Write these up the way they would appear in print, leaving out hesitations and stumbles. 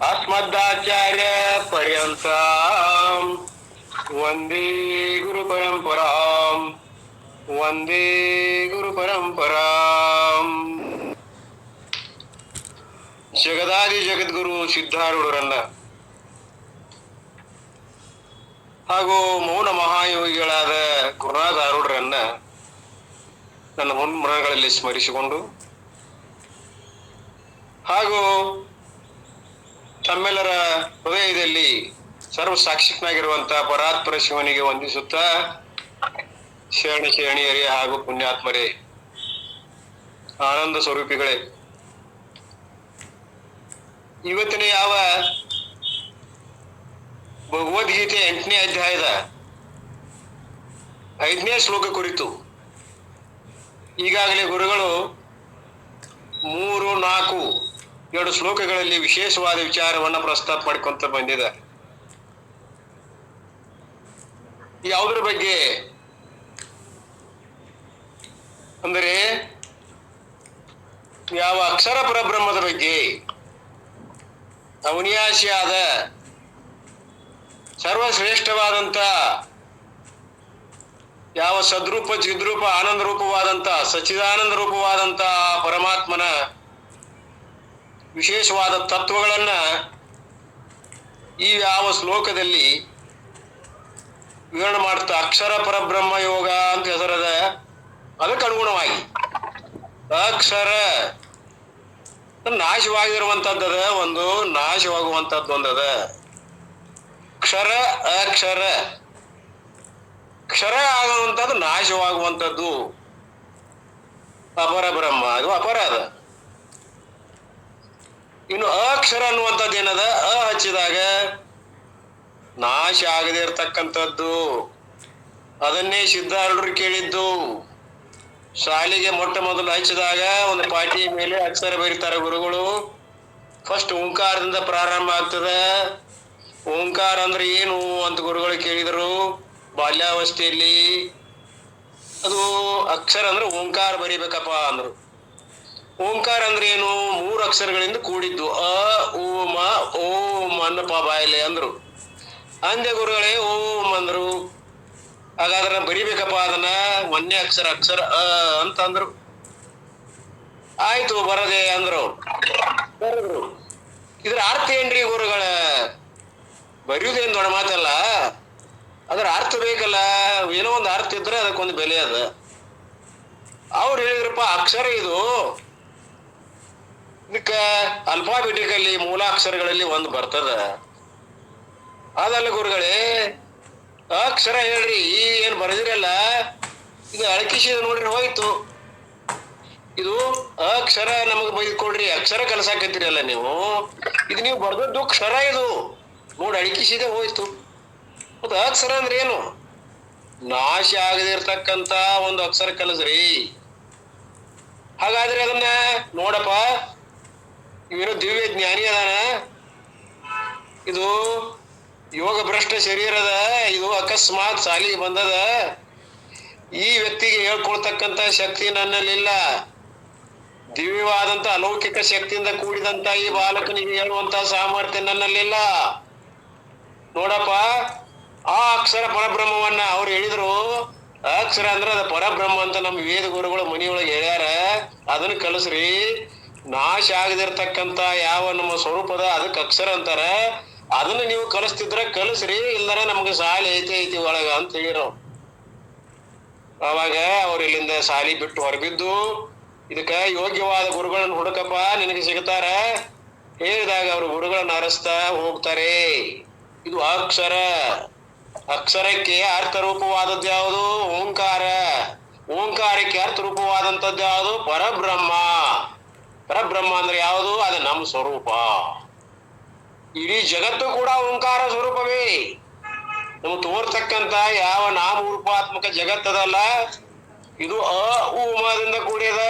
अस्मदाचार्य पर्यंत वंदे गुरु परंपरा वंदे गुरु परंपरा ಜಗದಾದಿ ಜಗದ್ಗುರು ಸಿದ್ಧಾರೂಢರನ್ನ ಹಾಗೂ ಮೌನ ಮಹಾಯೋಗಿಗಳಾದ ಗುರುನಾಥ ಆರೂಢರನ್ನ ನನ್ನ ಮುನ್ಮನಗಳಲ್ಲಿ ಸ್ಮರಿಸಿಕೊಂಡು ಹಾಗೂ ತಮ್ಮೆಲ್ಲರ ಹೃದಯದಲ್ಲಿ ಸರ್ವ ಸಾಕ್ಷಿಕನಾಗಿರುವಂತಹ ಪರಾತ್ಪರ ಶಿವನಿಗೆ ವಂದಿಸುತ್ತಾ, ಶರಣಿಯರೇ ಹಾಗೂ ಪುಣ್ಯಾತ್ಮರೇ, ಆನಂದ ಸ್ವರೂಪಿಗಳೇ, ಇವತ್ತಿನ ಯಾವ ಭಗವದ್ಗೀತೆ 8ನೇ ಅಧ್ಯಾಯದ 5ನೇ ಶ್ಲೋಕ ಕುರಿತು ಈಗಾಗಲೇ ಗುರುಗಳು 3, 4, 2 ಶ್ಲೋಕಗಳಲ್ಲಿ ವಿಶೇಷವಾದ ವಿಚಾರವನ್ನ ಪ್ರಸ್ತಾಪ ಮಾಡಿಕೊಂತ ಬಂದಿದ್ದಾರೆ. ಯಾವುದರ ಬಗ್ಗೆ ಅಂದರೆ ಯಾವ ಅಕ್ಷರ ಪರಬ್ರಹ್ಮದ ಬಗ್ಗೆ, ಅವಿನಾಶಿಯಾದ ಸರ್ವಶ್ರೇಷ್ಠವಾದಂತ ಯಾವ ಸದ್ರೂಪ ಚಿದ್ರೂಪ ಆನಂದ ರೂಪವಾದಂತ ಸಚ್ಚಿದಾನಂದ ರೂಪವಾದಂತ ಪರಮಾತ್ಮನ ವಿಶೇಷವಾದ ತತ್ವಗಳನ್ನ ಈ ಯಾವ ಶ್ಲೋಕದಲ್ಲಿ ವಿವರಣೆ ಮಾಡ್ತಾ ಅಕ್ಷರ ಪರಬ್ರಹ್ಮ ಯೋಗ ಅಂತ ಹೆಸರದ. ಅದಕ್ಕೆ ಅನುಗುಣವಾಗಿ ಅಕ್ಷರ ನಾಶವಾಗಿರುವಂತದ್ದದ, ಒಂದು ನಾಶವಾಗುವಂತದ್ದು ಒಂದದ. ಕ್ಷರ ಅಕ್ಷರ, ಕ್ಷರ ಆಗುವಂಥದ್ದು ನಾಶವಾಗುವಂಥದ್ದು ಅಪರ ಬ್ರಹ್ಮ, ಅದು ಅಪರಾಧ. ಇನ್ನು ಅಕ್ಷರ ಅನ್ನುವಂಥದ್ದು ಏನದ, ಹಚ್ಚಿದಾಗ ನಾಶ ಆಗದೆ ಇರ್ತಕ್ಕಂಥದ್ದು. ಅದನ್ನೇ ಸಿದ್ಧಾರೂಢರು ಕೇಳಿದ್ದು. ಶಾಲೆಗೆ ಮೊಟ್ಟ ಮೊದಲು ಹಚ್ಚಿದಾಗ ಒಂದು ಪಾಟಿಯ ಮೇಲೆ ಅಕ್ಷರ ಬರೀತಾರೆ ಗುರುಗಳು. ಫಸ್ಟ್ ಓಂಕಾರದಿಂದ ಪ್ರಾರಂಭ ಆಗ್ತದೆ. ಓಂಕಾರ ಅಂದ್ರೆ ಏನು ಅಂತ ಗುರುಗಳು ಕೇಳಿದರು ಬಾಲ್ಯಾವಸ್ಥೆಯಲ್ಲಿ. ಅದು ಅಕ್ಷರ ಅಂದ್ರೆ ಓಂಕಾರ ಬರಿಬೇಕಪ್ಪ ಅಂದ್ರು. ಓಂಕಾರ ಅಂದ್ರೆ ಏನು, 3 ಅಕ್ಷರಗಳಿಂದ ಕೂಡಿದ್ದು. ಅ ಉ ಮ ಓಂ ಅನ್ನಪ್ಪ ಬಾಯಲೆ ಅಂದ್ರು. ಅಂದೆ ಗುರುಗಳೇ ಓಂ ಅಂದ್ರು. ಹಾಗಾದ್ರೆ ಬರಿಬೇಕಪ್ಪ ಅದನ್ನ, 1ನೇ ಅಕ್ಷರ ಅಕ್ಷರ ಅ ಅಂತ ಅಂದ್ರು. ಆಯ್ತು ಬರದೆ ಅಂದ್ರು. ಬರದ್ರು. ಇದ್ರ ಅರ್ಥ ಏನ್ರಿ ಗುರುಗಳ? ಬರೆಯುವುದೇನು ದೊಡ್ಡ ಮಾತಲ್ಲ, ಅದ್ರ ಅರ್ಥ ಬೇಕಲ್ಲ. ಏನೋ ಒಂದು ಅರ್ಥ ಇದ್ರೆ ಅದಕ್ಕೊಂದು ಬೆಲೆ ಅದ. ಅವ್ರು ಹೇಳಿದ್ರಪ್ಪ, ಅಕ್ಷರ ಇದು, ಇದಕ್ಕ ಅಲ್ಫಾಬೆಟಿಕಲ್ಲಿ ಮೂಲಾಕ್ಷರಗಳಲ್ಲಿ ಒಂದು ಬರ್ತದ. ಅದಲ್ಲ ಗುರುಗಳೇ, ಅಕ್ಷರ ಹೇಳ್ರಿ, ಈ ಏನ್ ಬರೆದಿರಲ್ಲ ಇದು ಅಳಕಿಸಿದ ನೋಡ್ರಿ ಹೋಯ್ತು. ಇದು ಅಕ್ಷರ ನಮಗ್ ಬೈದ್ಕೊಡ್ರಿ, ಅಕ್ಷರ ಕಲಸಾಕತ್ತೀರಲ್ಲ ನೀವು, ಇದು ನೀವು ಬರ್ದದ್ದು ಕ್ಷರ, ಇದು ನೋಡಿ ಅಳಕಿಸಿದೆ ಹೋಯ್ತು. ಮತ್ತೆ ಅಕ್ಷರ ಅಂದ್ರೆ ಏನು? ನಾಶ ಆಗದಿರ್ತಕ್ಕಂತ ಒಂದು ಅಕ್ಷರ ಕಲಸ್ರಿ. ಹಾಗಾದ್ರೆ ಅದನ್ನ ನೋಡಪ್ಪ, ಇವೇನೋ ದಿವ್ಯ ಜ್ಞಾನಿ ಅದಾನ, ಇದು ಯೋಗ ಭ್ರಷ್ಟ ಶರೀರದ, ಇದು ಅಕಸ್ಮಾತ್ ಸಾಲಿಗೆ ಬಂದದ, ಈ ವ್ಯಕ್ತಿಗೆ ಹೇಳ್ಕೊಳ್ತಕ್ಕಂತ ಶಕ್ತಿ ನನ್ನಲ್ಲಿಲ್ಲ. ದಿವ್ಯವಾದಂತ ಅಲೌಕಿಕ ಶಕ್ತಿಯಿಂದ ಕೂಡಿದಂತ ಈ ಬಾಲಕನಿಗೆ ಹೇಳುವಂತ ಸಾಮರ್ಥ್ಯ ನನ್ನಲ್ಲಿಲ್ಲ. ನೋಡಪ್ಪ, ಆ ಅಕ್ಷರ ಪರಬ್ರಹ್ಮವನ್ನ ಅವ್ರು ಹೇಳಿದ್ರು. ಅಕ್ಷರ ಅಂದ್ರೆ ಅದ ಪರಬ್ರಹ್ಮ ಅಂತ ನಮ್ಮ ವೇದ ಗುರುಗಳು ಮನೆಯೊಳಗೆ ಹೇಳ್ಯಾರ. ಅದನ್ನ ಕಲಸ್ರಿ. ನಾಶ ಆಗದಿರ್ತಕ್ಕಂತ ಯಾವ ನಮ್ಮ ಸ್ವರೂಪದ ಅದಕ್ಕೆ ಅಕ್ಷರ ಅಂತಾರ. ಅದನ್ನ ನೀವು ಕಲಿಸ್ತಿದ್ರ ಕಲಿಸ್ರಿ, ಇಲ್ದಾರ ನಮ್ಗೆ ಶಾಲೆ ಐತಿ ಒಳಗ ಅಂತ ಹೇಳಿರೋ. ಅವಾಗ ಅವ್ರು ಇಲ್ಲಿಂದ ಶಾಲಿ ಬಿಟ್ಟು ಹೊರಬಿದ್ದು, ಇದಕ್ಕ ಯೋಗ್ಯವಾದ ಗುರುಗಳನ್ನ ಹುಡುಕಪ್ಪ, ನಿನಗೆ ಸಿಗ್ತಾರ ಹೇಳಿದಾಗ ಅವ್ರು ಗುರುಗಳನ್ನ ಅರಸ್ತಾ ಹೋಗ್ತಾರೆ. ಇದು ಅಕ್ಷರ. ಅಕ್ಷರಕ್ಕೆ ಅರ್ಥರೂಪವಾದದ್ದು ಯಾವುದು? ಓಂಕಾರ. ಓಂಕಾರಕ್ಕೆ ಅರ್ಥರೂಪವಾದಂಥದ್ದು ಯಾವುದು? ಪರಬ್ರಹ್ಮ. ಪರಬ್ರಹ್ಮ ಅಂದ್ರೆ ಯಾವುದು? ಅದು ನಮ್ಮ ಸ್ವರೂಪ. ಇಡೀ ಜಗತ್ತು ಕೂಡ ಓಂಕಾರ ಸ್ವರೂಪವೇ. ನಮ್ಗೆ ತೋರ್ತಕ್ಕಂತ ಯಾವ ನಾಮರೂಪಾತ್ಮಕ ಜಗತ್ತದಲ್ಲ, ಇದು ಅ ಉಮದಿಂದ ಕೂಡಿದ.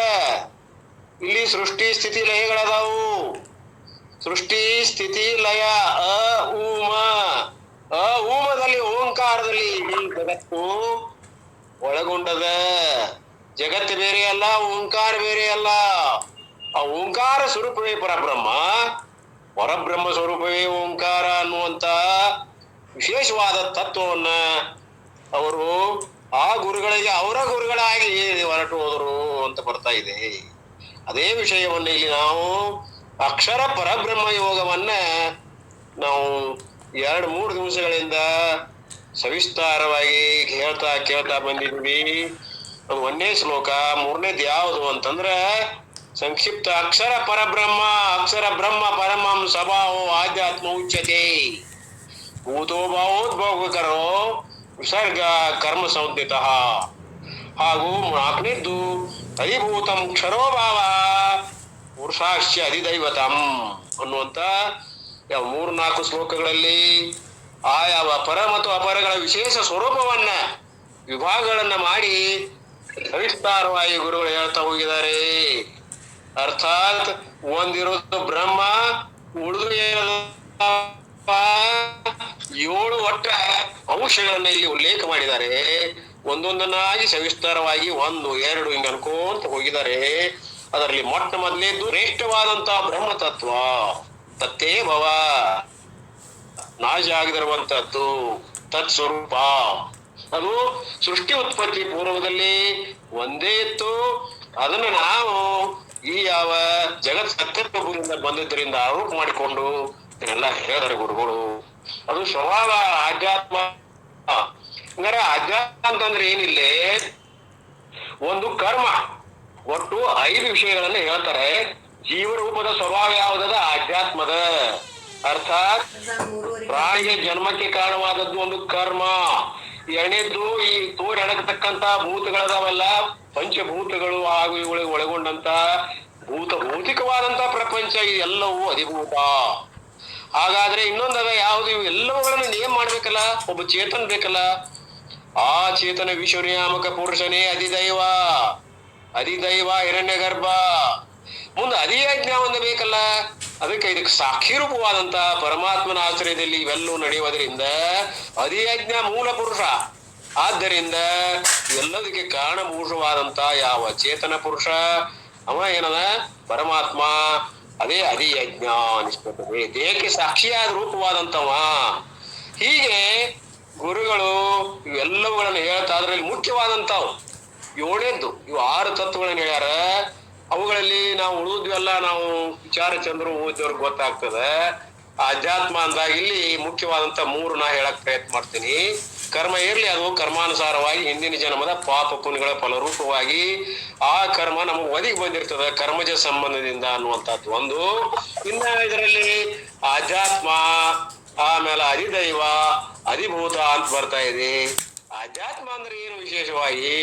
ಇಲ್ಲಿ ಸೃಷ್ಟಿ ಸ್ಥಿತಿ ಲಯಗಳದಾವು. ಸೃಷ್ಟಿ ಸ್ಥಿತಿ ಲಯ ಅ ಉಮ. ಅ ಉಮದಲ್ಲಿ ಓಂಕಾರದಲ್ಲಿ ಈ ಜಗತ್ತು ಒಳಗೊಂಡದ. ಜಗತ್ತು ಬೇರೆ ಅಲ್ಲ, ಓಂಕಾರ ಬೇರೆ ಅಲ್ಲ. ಆ ಓಂಕಾರ ಸ್ವರೂಪವೇ ಪರಬ್ರಹ್ಮ, ಪರಬ್ರಹ್ಮ ಸ್ವರೂಪವೇ ಓಂಕಾರ ಅನ್ನುವಂತ ವಿಶೇಷವಾದ ತತ್ವವನ್ನ ಅವರು ಆ ಗುರುಗಳಿಗೆ ಅವರ ಗುರುಗಳಾಗಿ ಹೊರಟು ಹೋದರು ಅಂತ ಬರ್ತಾ ಇದೆ. ಅದೇ ವಿಷಯವನ್ನ ಇಲ್ಲಿ ನಾವು ಅಕ್ಷರ ಪರಬ್ರಹ್ಮ ಯೋಗವನ್ನ ನಾವು 2-3 ದಿವಸಗಳಿಂದ ಸವಿಸ್ತಾರವಾಗಿ ಕೇಳ್ತಾ ಬಂದಿದ್ವಿ. ಅದು 1ನೇ ಶ್ಲೋಕ. 3ನೇದು ಯಾವುದು ಅಂತಂದ್ರ ಸಂಕ್ಷಿಪ್ತ ಅಕ್ಷರ ಪರಬ್ರಹ್ಮ ಅಕ್ಷರ ಬ್ರಹ್ಮ ಪರಮಂ ಸ್ವಭಾವೋ ಆಧ್ಯಾತ್ಮ ಉಚ್ಯತೆ ಭೂತೋ ಭಾವೋದ್ಭವಕರೋ ವಿಸರ್ಗ ಕರ್ಮ ಸಂಜ್ಞಿತ. ಹಾಗೂ 4ನೇದ್ದು ಅಧಿಭೂತಂ ಕ್ಷರೋಭಾವ ಪುರುಷಾಶ್ಚ ಅಧಿದೈವತಂ ಅನ್ನುವಂತ 3-4 ಶ್ಲೋಕಗಳಲ್ಲಿ ಯಾವ ಪರ ಮತ್ತು ಅಪರಗಳ ವಿಶೇಷ ಸ್ವರೂಪವನ್ನ ವಿಭಾಗಗಳನ್ನ ಮಾಡಿ ಸವಿಸ್ತಾರವಾಗಿ ಗುರುಗಳು ಹೇಳ್ತಾ ಹೋಗಿದ್ದಾರೆ. ಅರ್ಥಾತ್ ಒಂದಿರೋದು ಬ್ರಹ್ಮ, ಉಳಿದು 7 ಒಟ್ಟ ಅಂಶಗಳನ್ನ ಇಲ್ಲಿ ಉಲ್ಲೇಖ ಮಾಡಿದ್ದಾರೆ. ಒಂದೊಂದನ್ನಾಗಿ ಸವಿಸ್ತಾರವಾಗಿ 1, 2 ಹಿಂಗ ಅನ್ಕೊಂತ ಹೋಗಿದ್ದಾರೆ. ಅದರಲ್ಲಿ ಮೊಟ್ಟ ಮೊದಲೇದು ಶ್ರೇಷ್ಠವಾದಂತಹ ಬ್ರಹ್ಮ ತತ್ವ, ತತ್ತೇ ಭವ, ನಾಶ ಆಗದಿರುವಂತದ್ದು ತತ್ ಸ್ವರೂಪ. ಅದು ಸೃಷ್ಟಿ ಉತ್ಪತ್ತಿ ಪೂರ್ವದಲ್ಲಿ ಒಂದೇ ಇತ್ತು. ಅದನ್ನು ನಾವು ಈ ಯಾವ ಜಗತ್ ಸತ್ಯತ್ವದಿಂದ ಬಂದಿದ್ದರಿಂದ ಆರೋಪ ಮಾಡಿಕೊಂಡು ಎಲ್ಲ ಹೇಳಿದಾರೆ ಗುರುಗಳು. ಅದು ಸ್ವಭಾವ ಆಧ್ಯಾತ್ಮ. ಹಂಗಾರೆ ಆಧ್ಯಾತ್ಮ ಅಂತಂದ್ರೆ ಏನಿಲ್ಲ, ಒಂದು ಕರ್ಮ. ಒಟ್ಟು 5 ವಿಷಯಗಳನ್ನ ಹೇಳ್ತಾರೆ. ಜೀವರೂಪದ ಸ್ವಭಾವ ಯಾವುದದ? ಆಧ್ಯಾತ್ಮದ. ಅರ್ಥಾತ್ ಪ್ರಾಣಿಗೆ ಜನ್ಮಕ್ಕೆ ಕಾರಣವಾದದ್ದು ಒಂದು ಕರ್ಮ. 2ನೇದ್ದು ಈ ತೋರಿ ಎಣಕತಕ್ಕಂತ ಭೂತಗಳದಾವಲ್ಲ, ಪಂಚಭೂತಗಳು ಹಾಗೂ ಇವುಗಳಿಗೆ ಒಳಗೊಂಡಂತ ಭೌತಿಕವಾದಂತ ಪ್ರಪಂಚ, ಇದೆಲ್ಲವೂ ಅಧಿಭೂತ. ಹಾಗಾದ್ರೆ ಇನ್ನೊಂದದ ಯಾವುದು? ಇವು ಎಲ್ಲವುಗಳನ್ನು ನೇಮ್ ಮಾಡ್ಬೇಕಲ್ಲ, ಒಬ್ಬ ಚೇತನ್ ಬೇಕಲ್ಲ. ಆ ಚೇತನ ವಿಶ್ವನಿಯಾಮಕ ಪುರುಷನೇ ಅಧಿದೈವ. ಅಧಿದೈವ ಹಿರಣ್ಯ ಗರ್ಭ. ಮುಂದೆ ಅಧಿಯಜ್ಞ ಒಂದು ಬೇಕಲ್ಲ. ಇದಕ್ಕೆ ಸಾಕ್ಷಿ ರೂಪವಾದಂತ ಪರಮಾತ್ಮನ ಆಶ್ರಯದಲ್ಲಿ ಇವೆಲ್ಲವೂ ನಡೆಯುವುದರಿಂದ ಅಧಿಯಜ್ಞ ಮೂಲ ಪುರುಷ. ಆದ್ದರಿಂದ ಎಲ್ಲದಕ್ಕೆ ಕಾರಣಭೂಷವಾದಂತ ಯಾವ ಚೇತನ ಪುರುಷ ಅವ ಏನದ? ಪರಮಾತ್ಮ. ಅದೇ ಅಧಿಯಜ್ಞ ಅನಿಸ್ಕೊಳ್ತದೆ. ದೇಹಕ್ಕೆ ಸಾಕ್ಷಿಯಾದ ರೂಪವಾದಂತವ. ಹೀಗೆ ಗುರುಗಳು ಇವೆಲ್ಲವುಗಳನ್ನು ಹೇಳ್ತಾ ಅದ್ರಲ್ಲಿ ಮುಖ್ಯವಾದಂತಾವು 7ನೇದ್ದು ಇವು 6 ತತ್ವಗಳನ್ನ ಹೇಳ್ಯಾರ. ಅವುಗಳಲ್ಲಿ ನಾವು ಉಳಿದ್ವೆಲ್ಲ ನಾವು ವಿಚಾರ ಚಂದ್ರು ಓದಿದವ್ರಿಗೆ ಗೊತ್ತಾಗ್ತದೆ. ಅಧ್ಯಾತ್ಮ ಅಂದಾಗ ಇಲ್ಲಿ ಮುಖ್ಯವಾದಂತ 3 ನಾ ಹೇಳಕ್ ಪ್ರಯತ್ನ ಮಾಡ್ತೀನಿ. ಕರ್ಮ ಇರ್ಲಿ, ಅದು ಕರ್ಮಾನುಸಾರವಾಗಿ ಹಿಂದಿನ ಜನ್ಮದ ಪಾಪ ಪುಣ್ಯಗಳ ಫಲರೂಪವಾಗಿ ಆ ಕರ್ಮ ನಮಗೆ ಒದಗಿ ಬಂದಿರ್ತದೆ ಕರ್ಮಜ ಸಂಬಂಧದಿಂದ ಅನ್ನುವಂಥದ್ದು ಒಂದು. ಇನ್ನ ಇದರಲ್ಲಿ ಆಧ್ಯಾತ್ಮ, ಆಮೇಲೆ ಅಧಿದೈವ, ಅಧಿಭೂತ ಅಂತ ಬರ್ತಾ ಇದೆ. ಆಧ್ಯಾತ್ಮ ಅಂದ್ರೆ ಏನು? ವಿಶೇಷವಾಗಿ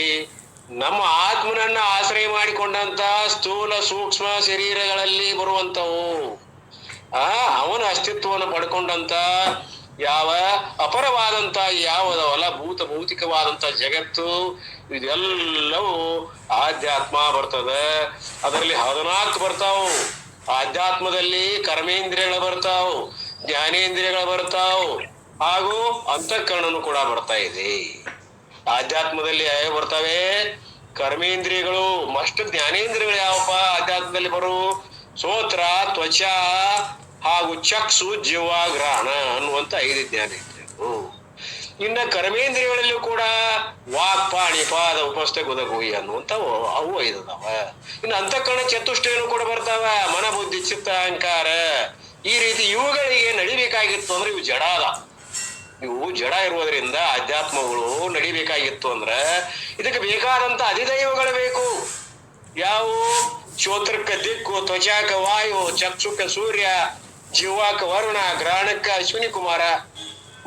ನಮ್ಮ ಆತ್ಮನನ್ನ ಆಶ್ರಯ ಮಾಡಿಕೊಂಡಂತ ಸ್ಥೂಲ ಸೂಕ್ಷ್ಮ ಶರೀರಗಳಲ್ಲಿ ಬರುವಂತವು, ಅವನ ಅಸ್ತಿತ್ವವನ್ನು ಪಡ್ಕೊಂಡಂತ ಯಾವ ಅಪರವಾದಂತ ಯಾವುದವಲ್ಲ ಭೌತಿಕವಾದಂತ ಜಗತ್ತು, ಇದೆಲ್ಲವೂ ಆಧ್ಯಾತ್ಮ ಬರ್ತದೆ. ಅದರಲ್ಲಿ 14 ಬರ್ತಾವು. ಆಧ್ಯಾತ್ಮದಲ್ಲಿ ಕರ್ಮೇಂದ್ರಿಯಗಳು ಬರ್ತಾವು, ಜ್ಞಾನೇಂದ್ರಿಯಗಳು ಬರ್ತಾವು, ಹಾಗೂ ಅಂತಃಕರಣನು ಕೂಡ ಬರ್ತಾ ಇದೆ. ಆಧ್ಯಾತ್ಮದಲ್ಲಿ ಯಾವ ಬರ್ತವೆ? ಕರ್ಮೇಂದ್ರಿಯಗಳು. ಮಸ್ಟ್ ಜ್ಞಾನೇಂದ್ರಿಯಗಳು ಯಾವಪ್ಪ ಆಧ್ಯಾತ್ಮದಲ್ಲಿ ಬರು? ಸೋತ್ರ, ತ್ವಚ ಹಾಗೂ ಚಕ್ಷು, ಜಿವ್ವ, ಗ್ರಹಣ ಅನ್ನುವಂತ 5 ಜ್ಞಾನೇಂದ್ರಿಯಗಳು. ಇನ್ನ ಕರ್ಮೇಂದ್ರಿಯಗಳಲ್ಲೂ ಕೂಡ ವಾಕ್, ಪಾಣಿ, ಪಾದ, ಉಪಸ್ಥ, ಗುದಗುಯಿ ಅನ್ನುವಂಥವು ಅವು 5 ಅದಾವ. ಇನ್ನು ಅಂತಃಕರಣ ಚತುಷ್ಟಯನು ಕೂಡ ಬರ್ತಾವ. ಮನ, ಬುದ್ಧಿ, ಚಿತ್ತ, ಅಹಂಕಾರ. ಈ ರೀತಿ ಇವುಗಳಿಗೆ ನಡಿಬೇಕಾಗಿತ್ತು ಅಂದ್ರೆ ಇವು ಜಡ ಅದ. ಇವು ಜಡ ಇರುವುದರಿಂದ ಅಧ್ಯಾತ್ಮಗಳು ನಡಿಬೇಕಾಗಿತ್ತು ಅಂದ್ರೆ ಇದಕ್ಕೆ ಬೇಕಾದಂತ ಅಧಿದೈವಗಳು ಬೇಕು. ಯಾವ? ಶ್ರೋತ್ರಕ್ಕ ದಿಕ್ಕು, ತ್ವಚಾಕ ವಾಯು, ಚಕ್ಷುಕ ಸೂರ್ಯ, ಜೀವಾಕ ವರುಣ, ಗ್ರಹಣಕ್ಕ ಅಶ್ವಿನಿ ಕುಮಾರ,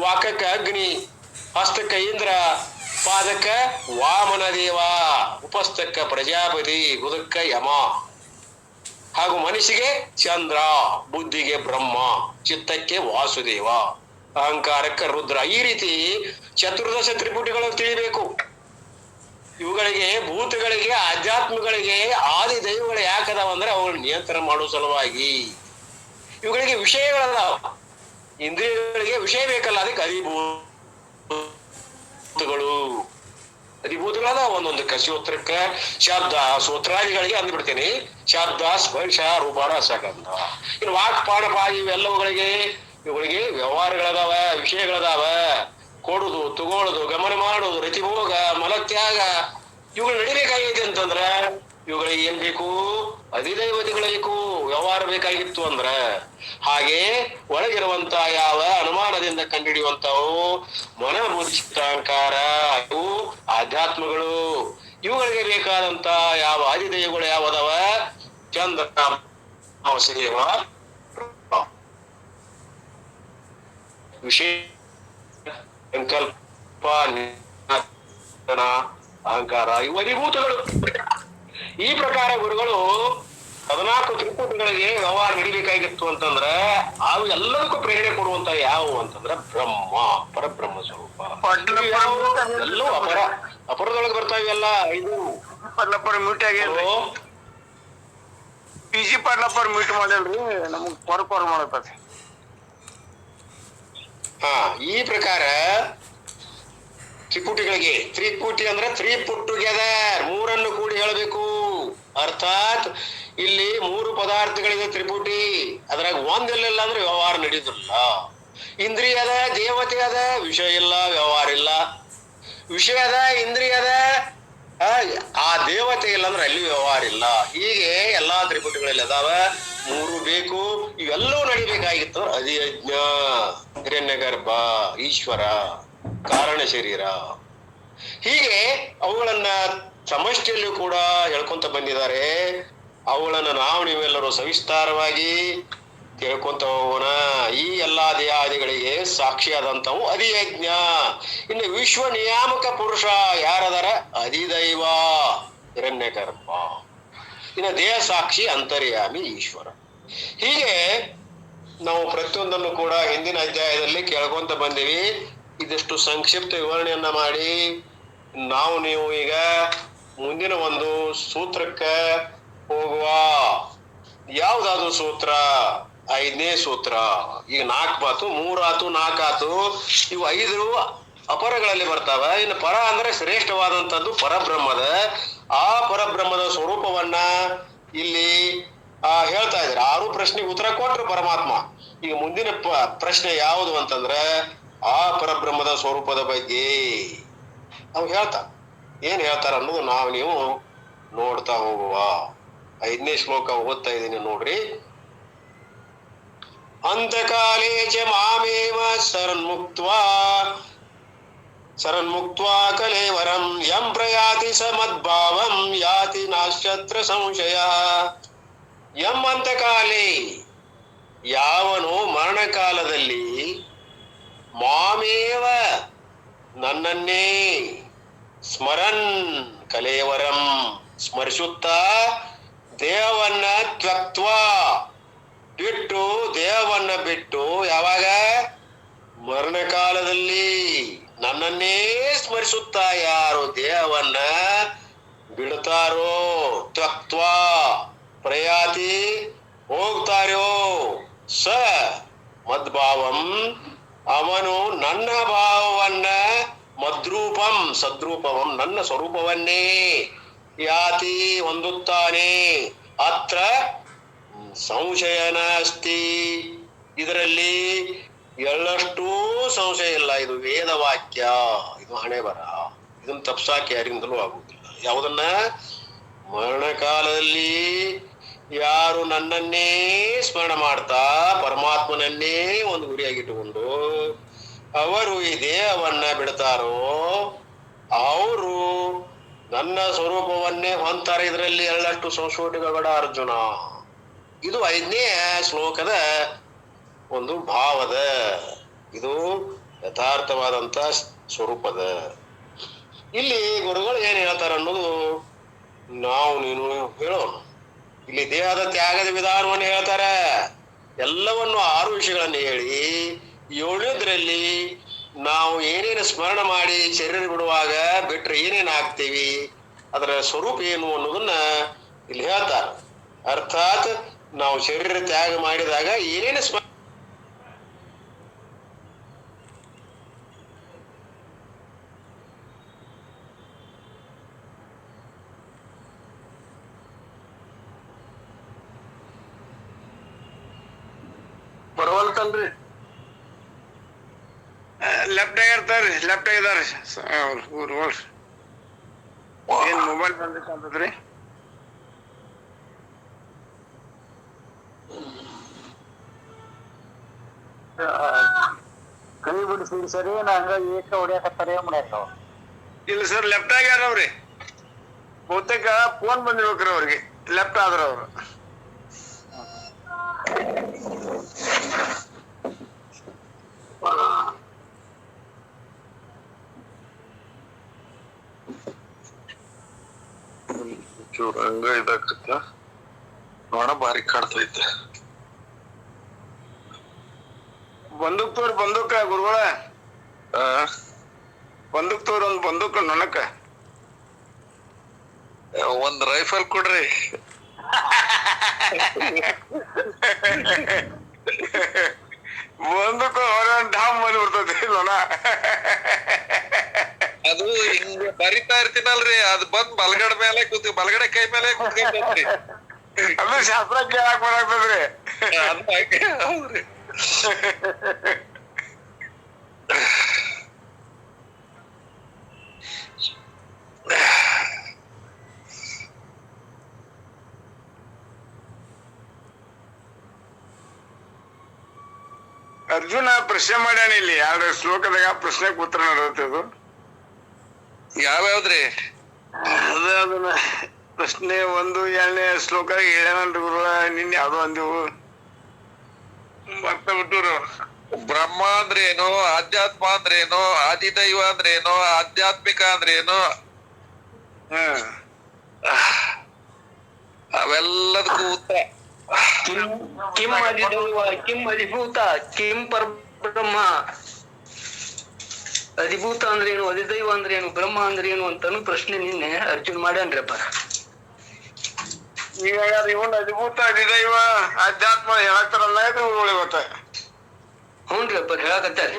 ವಾಕಕ್ಕ ಅಗ್ನಿ, ಹಸ್ತಕ್ಕ ಇಂದ್ರ, ಪಾದಕ್ಕ ವಾಮನ ದೇವ, ಉಪಸ್ಥಕ್ಕ ಪ್ರಜಾಪತಿ, ಗುದಕ್ಕ ಯಮ, ಹಾಗೂ ಮನಸ್ಸಿಗೆ ಚಂದ್ರ, ಬುದ್ಧಿಗೆ ಬ್ರಹ್ಮ, ಚಿತ್ತಕ್ಕೆ ವಾಸುದೇವ, ಅಹಂಕಾರಕ್ಕ ರುದ್ರ. ಈ ರೀತಿ ಚತುರ್ದಶ ತ್ರಿಪುಟಿಗಳು ತಿಳಿಬೇಕು. ಇವುಗಳಿಗೆ ಭೂತಗಳಿಗೆ ಆಧ್ಯಾತ್ಮಗಳಿಗೆ ಆದಿ ದೈವಗಳು ಯಾಕದಾವ ಅಂದ್ರೆ ಅವುಗಳ ನಿಯಂತ್ರಣ ಮಾಡುವ ಸಲುವಾಗಿ. ಇವುಗಳಿಗೆ ವಿಷಯಗಳದಾವ, ಇಂದ್ರಿಯಗಳಿಗೆ ವಿಷಯ ಬೇಕಲ್ಲ, ಅದಕ್ಕೆ ಅಧಿಭೂತಗಳು. ಅಧಿಭೂತಗಳಾದ ಒಂದೊಂದು ಕಸಿಯೋತ್ರಕ್ಕೆ ಶಬ್ದ ಸೂತ್ರಾದಿಗಳಿಗೆ ಅಂದ್ಬಿಡ್ತೇನೆ. ಶಬ್ದ ಸ್ಪರ್ಶ ರೂಪ ರಸಗಂಧ. ಇನ್ನು ವಾಕ್ಪಾಣಪ ಇವೆಲ್ಲವುಗಳಿಗೆ ಇವುಗಳಿಗೆ ವ್ಯವಹಾರಗಳದಾವ, ವಿಷಯಗಳದಾವ. ಕೊಡುದು, ತಗೊಳುದು, ಗಮನ ಮಾಡುದು, ರತಿಭೋಗ, ಮಲತ್ಯಾಗ ಇವುಗಳು ನಡಿಬೇಕಾಗೈತಿ ಅಂತಂದ್ರ ಇವುಗಳಿಗೆ ಏನ್ ಬೇಕು? ಅಧಿದೈವತೆಗಳಬೇಕು, ವ್ಯವಹಾರ ಬೇಕಾಗಿತ್ತು ಅಂದ್ರ. ಹಾಗೆ ಒಳಗಿರುವಂತ ಯಾವ ಅನುಮಾನದಿಂದ ಕಂಡುಹಿಡಿಯುವಂತವು ಮನ ಬುದ್ಧಿಷ್ಟಾಂಕಾರ, ಇವು ಆಧ್ಯಾತ್ಮಗಳು. ಇವುಗಳಿಗೆ ಬೇಕಾದಂತ ಯಾವ ಅಧಿದೈವಗಳು ಯಾವದವ? ಚಂದ್ರ, ಸೇವ, ವಿಷಯ, ಸಂಕಲ್ಪ, ಅಹಂಕಾರ, ಇವು ಅಧಿಭೂತಗಳು. ಈ ಪ್ರಕಾರ ಗುರುಗಳು 14 ತ್ರಿಕೂಟಗಳಿಗೆ ವ್ಯವಹಾರ ನಡಿಬೇಕಾಗಿತ್ತು ಅಂತಂದ್ರ ಅವು ಎಲ್ಲದಕ್ಕೂ ಪ್ರೇರಣೆ ಕೊಡುವಂತ ಯಾವುವು ಅಂತಂದ್ರ ಬ್ರಹ್ಮ, ಪರಬ್ರಹ್ಮ ಸ್ವರೂಪ. ಎಲ್ಲವೂ ಅಪರದೊಳಗೆ ಬರ್ತಾವೆಲ್ಲ. ಇದು ಪಾಡ್ಲಪ್ಪರ್ ಮ್ಯೂಟ್ ಆಗ್ಯಾರ, ಪಿಜಿ ಪಾಡ್ಲಪ್ಪರ್ ಮ್ಯೂಟ್ ಮಾಡಲ್ರಿ, ನಮಗ್ ಕಾಲ್ ಮಾಡತ್ತಾರೆ. ಈ ಪ್ರಕಾರ ತ್ರಿಪುಟಿಗಳಿಗೆ, ತ್ರಿಪುಟಿ ಅಂದ್ರೆ 3 put together, ಮೂರನ್ನು ಕೂಡಿ ಹೇಳಬೇಕು. ಅರ್ಥಾತ್ ಇಲ್ಲಿ 3 ಪದಾರ್ಥಗಳಿದೆ ತ್ರಿಪುಟಿ, ಅದ್ರಾಗ ಒಂದಿಲ್ಲ ಅಂದ್ರೆ ವ್ಯವಹಾರ ನಡೆಯುದಿಲ್ಲ. ಇಂದ್ರಿಯ ಅದ, ದೇವತೆ ಅದ, ವಿಷಯ ಇಲ್ಲ, ವ್ಯವಹಾರ ಇಲ್ಲ. ವಿಷಯ ಅದ, ಇಂದ್ರಿಯ ಅದ, ಆ ದೇವತೆ ಇಲ್ಲ ಅಂದ್ರೆ ಅಲ್ಲಿ ವ್ಯವಹಾರ ಇಲ್ಲ. ಹೀಗೆ ಎಲ್ಲಾ ತ್ರಿಪುಟಿಗಳಲ್ಲಿ ಅದಾವ. 3 ಬೇಕು. ಇವೆಲ್ಲವೂ ನಡಿಬೇಕಾಗಿತ್ತು ಅಧಿಯಜ್ಞ, ಹಿರಣ್ಯ ಗರ್ಭ, ಈಶ್ವರ, ಕಾರಣ ಶರೀರ. ಹೀಗೆ ಅವುಗಳನ್ನ ಸಮಷ್ಟಿಯಲ್ಲೂ ಕೂಡ ಹೇಳ್ಕೊಂತ ಬಂದಿದ್ದಾರೆ. ಅವುಗಳನ್ನ ನಾವು ನೀವೆಲ್ಲರೂ ಸವಿಸ್ತಾರವಾಗಿ ತಿಳ್ಕೊಂತ ಹೋಗೋಣ. ಈ ಎಲ್ಲಾ ದೇಹಾದಿಗಳಿಗೆ ಸಾಕ್ಷಿಯಾದಂಥವು ಅಧಿಯಜ್ಞ. ಇನ್ನು ವಿಶ್ವ ನಿಯಾಮಕ ಪುರುಷ ಯಾರದಾರ? ಅಧಿದೈವ, ಹಿರಣ್ಯ ಗರ್ಭ. ಇನ್ನು ದೇಹ ಸಾಕ್ಷಿ ಅಂತರ್ಯಾಮಿ ಈಶ್ವರ. ಹೀಗೆ ನಾವು ಪ್ರತಿಯೊಂದನ್ನು ಕೂಡ ಹಿಂದಿನ ಅಧ್ಯಾಯದಲ್ಲಿ ಕೇಳ್ಕೊಂತ ಬಂದೀವಿ. ಇದಿಷ್ಟು ಸಂಕ್ಷಿಪ್ತ ವಿವರಣೆಯನ್ನ ಮಾಡಿ ನಾವು ನೀವು ಈಗ ಮುಂದಿನ ಒಂದು ಸೂತ್ರಕ್ಕೆ ಹೋಗುವ. ಯಾವ್ದಾದ್ರು ಸೂತ್ರ? 5ನೇ ಸೂತ್ರ. ಈಗ 4 ಮಾತು, 3 ಆತು, 4 ಆತು. ಇವು 5 ಅಪರಗಳಲ್ಲಿ ಬರ್ತಾವ. ಇನ್ನು ಪರ ಅಂದ್ರೆ ಶ್ರೇಷ್ಠವಾದಂಥದ್ದು ಪರಬ್ರಹ್ಮದ. ಆ ಪರಬ್ರಹ್ಮದ ಸ್ವರೂಪವನ್ನ ಇಲ್ಲಿ ಹೇಳ್ತಾ ಇದ್ದಾರೆ. 6 ಪ್ರಶ್ನೆಗೆ ಉತ್ತರ ಕೊಟ್ರು ಪರಮಾತ್ಮ. ಈಗ ಮುಂದಿನ ಪ್ರಶ್ನೆ ಯಾವುದು ಅಂತಂದ್ರೆ ಆ ಪರಬ್ರಹ್ಮದ ಸ್ವರೂಪದ ಬಗ್ಗೆ ಅವು ಹೇಳ್ತಾರ. ಏನ್ ಹೇಳ್ತಾರ ಅನ್ನೋದು ನಾವು ನೀವು ನೋಡ್ತಾ ಹೋಗುವ. 5ನೇ ಶ್ಲೋಕ ಓದ್ತಾ ಇದ್ದೀನಿ ನೋಡ್ರಿ. ಅಂತಕಾಲೇ ಚ ಮಾಮೇವ ಶರನ್ಮುಕ್ತ್ವಾ ಕಲೇವರಂ ಯಂ ಪ್ರಯಾತಿ ಸ ಮದ್ಭಾವಂ ಯಾತಿ ನಾಶ್ಯತ್ರ ಸಂಶಯ. ಯಂ ಅಂತಕಾಲೇ, ಯಾವನು ಮರಣಕಾಲದಲ್ಲಿ ಮಾಮೇವ ನನ್ನನ್ನೇ ಸ್ಮರನ್ ಕಲೇವರಂ ಸ್ಮರಿಸುತ್ತಾ ದೇವವನ್ನ ತ್ಯಕ್ತ್ವ ಬಿಟ್ಟು, ದೇವವನ್ನ ಬಿಟ್ಟು, ಯಾವಾಗ? ಮರಣಕಾಲದಲ್ಲಿ ನನ್ನನ್ನೇ ಸ್ಮರಿಸುತ್ತಾ ಯಾರು ದೇಹವನ್ನ ಬಿಡುತ್ತಾರೋ, ತ್ಯಕ್ತ್ವ ಪ್ರಯಾತಿ ಹೋಗ್ತಾರೋ, ಸ ಮದ್ಭಾವಂ ಅವನು ನನ್ನ ಭಾವವನ್ನ, ಮದ್ರೂಪಂ ಸದ್ರೂಪವಂ ನನ್ನ ಸ್ವರೂಪವನ್ನೇ, ಯಾತಿ ಹೊಂದುತ್ತಾನೆ. ಅತ್ರ ಸಂಶಯನ ಅಸ್ತಿ, ಇದರಲ್ಲಿ ಎಳ್ಳಷ್ಟೂ ಸಂಶಯ ಇಲ್ಲ. ಇದು ವೇದವಾಕ್ಯ, ಇದು ಹಣೆ ಬರ. ಇದನ್ನ ತಪ್ಸಾಕಿ ಯಾರಿಂದಲೂ ಆಗುವುದಿಲ್ಲ. ಯಾವುದನ್ನ? ಮರಣಕಾಲದಲ್ಲಿ ಯಾರು ನನ್ನನ್ನೇ ಸ್ಮರಣ ಮಾಡ್ತಾ ಪರಮಾತ್ಮನನ್ನೇ ಒಂದು ಗುರಿಯಾಗಿಟ್ಟುಕೊಂಡು ಅವರು ಈ ದೇಹವನ್ನ ಬಿಡ್ತಾರೋ ಅವರು ನನ್ನ ಸ್ವರೂಪವನ್ನೇ ಹೊಂತಾರೆ. ಇದರಲ್ಲಿ ಎಳ್ಳಷ್ಟು ಸಂಶೋಧನೆಗಳ ಅರ್ಜುನ. ಇದು 5ನೇ ಶ್ಲೋಕದ ಒಂದು ಭಾವದ, ಇದು ಯಥಾರ್ಥವಾದಂತ ಸ್ವರೂಪದ. ಇಲ್ಲಿ ಗುರುಗಳು ಏನ್ ಹೇಳ್ತಾರ ಅನ್ನೋದು ನಾವು ನೀನು ಹೇಳೋಣ. ಇಲ್ಲಿ ದೇಹದ ತ್ಯಾಗದ ವಿಧಾನವನ್ನು ಹೇಳ್ತಾರೆ. ಎಲ್ಲವನ್ನು 6 ವಿಷಯಗಳನ್ನು ಹೇಳಿ 7ನೇದ್ರಲ್ಲಿ ನಾವು ಏನೇನು ಸ್ಮರಣ ಮಾಡಿ ಶರೀರ ಬಿಡುವಾಗ ಬಿಟ್ರೆ ಏನೇನು ಆಗ್ತೀವಿ, ಅದರ ಸ್ವರೂಪ ಏನು ಅನ್ನೋದನ್ನ ಇಲ್ಲಿ ಹೇಳ್ತಾರೆ. ಅರ್ಥಾತ್ ನಾವು ಶರೀರ ತ್ಯಾಗ ಮಾಡಿದಾಗ ಏನೇನು ಬರವಲ್ತಲ್ರಿ. ಲೆಫ್ಟ್ ಇರ್ತಾರ್ರಿ, ಲೆಫ್ಟ್ ಇದಾರೆ ಊರ್ ಏನ್ ಮೊಬೈಲ್ ಬಂದಿತ್ತಂತದ್ರಿ. ಕೈ ಬಿಡಿಸಿ ಸರಿ ನಂಗ ಏಕ ಹೊಡ್ಯಾಕತ್ತಾರ ಏನ್ ಮಾಡ್ಯಾಕ. ಇಲ್ಲ ಸರ್, ಲೆಫ್ಟ್ ಆಗ್ಯಾರವ್ರಿ. ಬಹುತೇಕ ಫೋನ್ ಬಂದಿರ್ಬೇಕ್ರಿ ಅವ್ರಿಗೆ, ಲೆಫ್ಟ್ ಆದ್ರ ಅವ್ರು. ಚೂರ್ ಹಂಗ ಇದಾಕತ್ತ ನೋಡ, ಬಾರಿ ಕಾಡ್ತೈತೆ. ಬಂದೂಕ್ ತೋರಿ, ಬಂದೂಕ ಗುರುಗಳ. ಬಂದೂಕ್ ತೋರಿ, ಒಂದ್ ಬಂದೂಕ ನನಕ. ಒಂದ್ ರೈಫಲ್ ಕೊಡ್ರಿ. ಬಂದೂಕ ಡಾಮ್ ಬಂದ್ ಬಿಡ್ತೈತಿ ನೋಡ. ಅದು ಹಿಂಗ ಬರಿತಾ ಇರ್ತೀನಲ್ರಿ, ಅದ್ ಬಂದ್ ಬಲಗಡೆ ಮೇಲೆ ಬಲಗಡೆ ಕೈ ಮೇಲೆ ಕೂತ್ಕೊಂಡ್ರಿ. ಅದು ಶಾಸ್ತ್ರ ಕೇಳಾಕ್ ಬರಾಕ್ತದ್ರಿ. ಹೌದ್ರಿ. ಅರ್ಜುನ ಪ್ರಶ್ನೆ ಮಾಡ್ಯಾನ ಇಲ್ಲಿ, 2 ಶ್ಲೋಕದಾಗ ಪ್ರಶ್ನೆ ಉತ್ತರ ನಡೆದದು. ಯಾವ್ಯಾವ್ದ್ರಿ? ಅದನ್ನ ಪ್ರಶ್ನೆ 1, 2ನೇ ಶ್ಲೋಕ ಹೇಳ್ಯಾನಲ್ರಿ ಗುರುಗಳ. ನಿನ್ನೆ ಯಾವ್ದೋ ಅಂದಿವು, ಮರ್ತ ಬಿಟ್ಟರು. ಬ್ರಹ್ಮ ಅಂದ್ರೇನು, ಆಧ್ಯಾತ್ಮ ಅಂದ್ರೇನು, ಆದಿದೈವ ಅಂದ್ರೇನು, ಆಧ್ಯಾತ್ಮಿಕ ಅಂದ್ರೇನು, ಅವೆಲ್ಲದಕ್ಕೂ ಉತ್ತರ. ಕಿಂ ಅಧಿದೈವ, ಕಿಂ ಅಧಿಭೂತ, ಕಿಂ ಪರಬ್ರಹ್ಮ. ಅಧಿಭೂತ ಅಂದ್ರೇನು, ಅಧಿದೈವ ಅಂದ್ರೇನು, ಬ್ರಹ್ಮ ಅಂದ್ರೇನು ಅಂತಾನು ಪ್ರಶ್ನೆ ನಿನ್ನೆ ಅರ್ಜುನ್ ಮಾಡ್ಯಾನ್ರಪ್ಪ. ಈಗ ಇವನ್ ಅಧಿಭೂತ, ಅಧಿದೈವ, ಅಧ್ಯಾತ್ಮ ಹೇಳಕ್ತಾರಲ್ಲ, ಇದು ಇವತ್ತ. ಹ್ಞೂನ್ರಿ ಅಪ್ಪ, ಹೇಳಕತ್ತಾರ.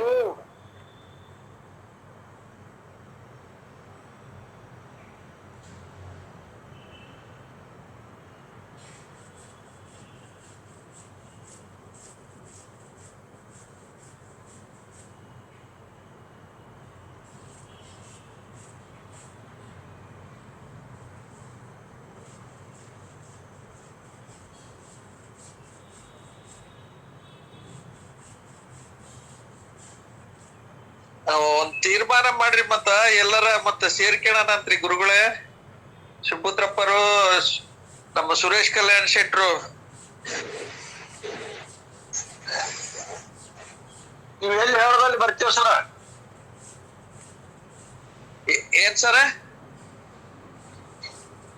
ಒಂದ್ ತೀರ್ಮಾನ ಮಾಡ್ರಿ, ಮತ್ತ ಎಲ್ಲರ ಮತ್ತ ಸೇರ್ಕೊಳ್ಳೋಣಂತ್ರಿ ಗುರುಗಳೇ. ಸುಪುತ್ರಪ್ಪರು, ನಮ್ಮ ಸುರೇಶ್ ಕಲ್ಯಾಣ್ ಶೆಟ್ರು. ನೀವ್ ಎಲ್ಲಿ ಹೇಳೋದಲ್ಲಿ ಬರ್ತೀವ ಸರ. ಏನ್ ಸರ?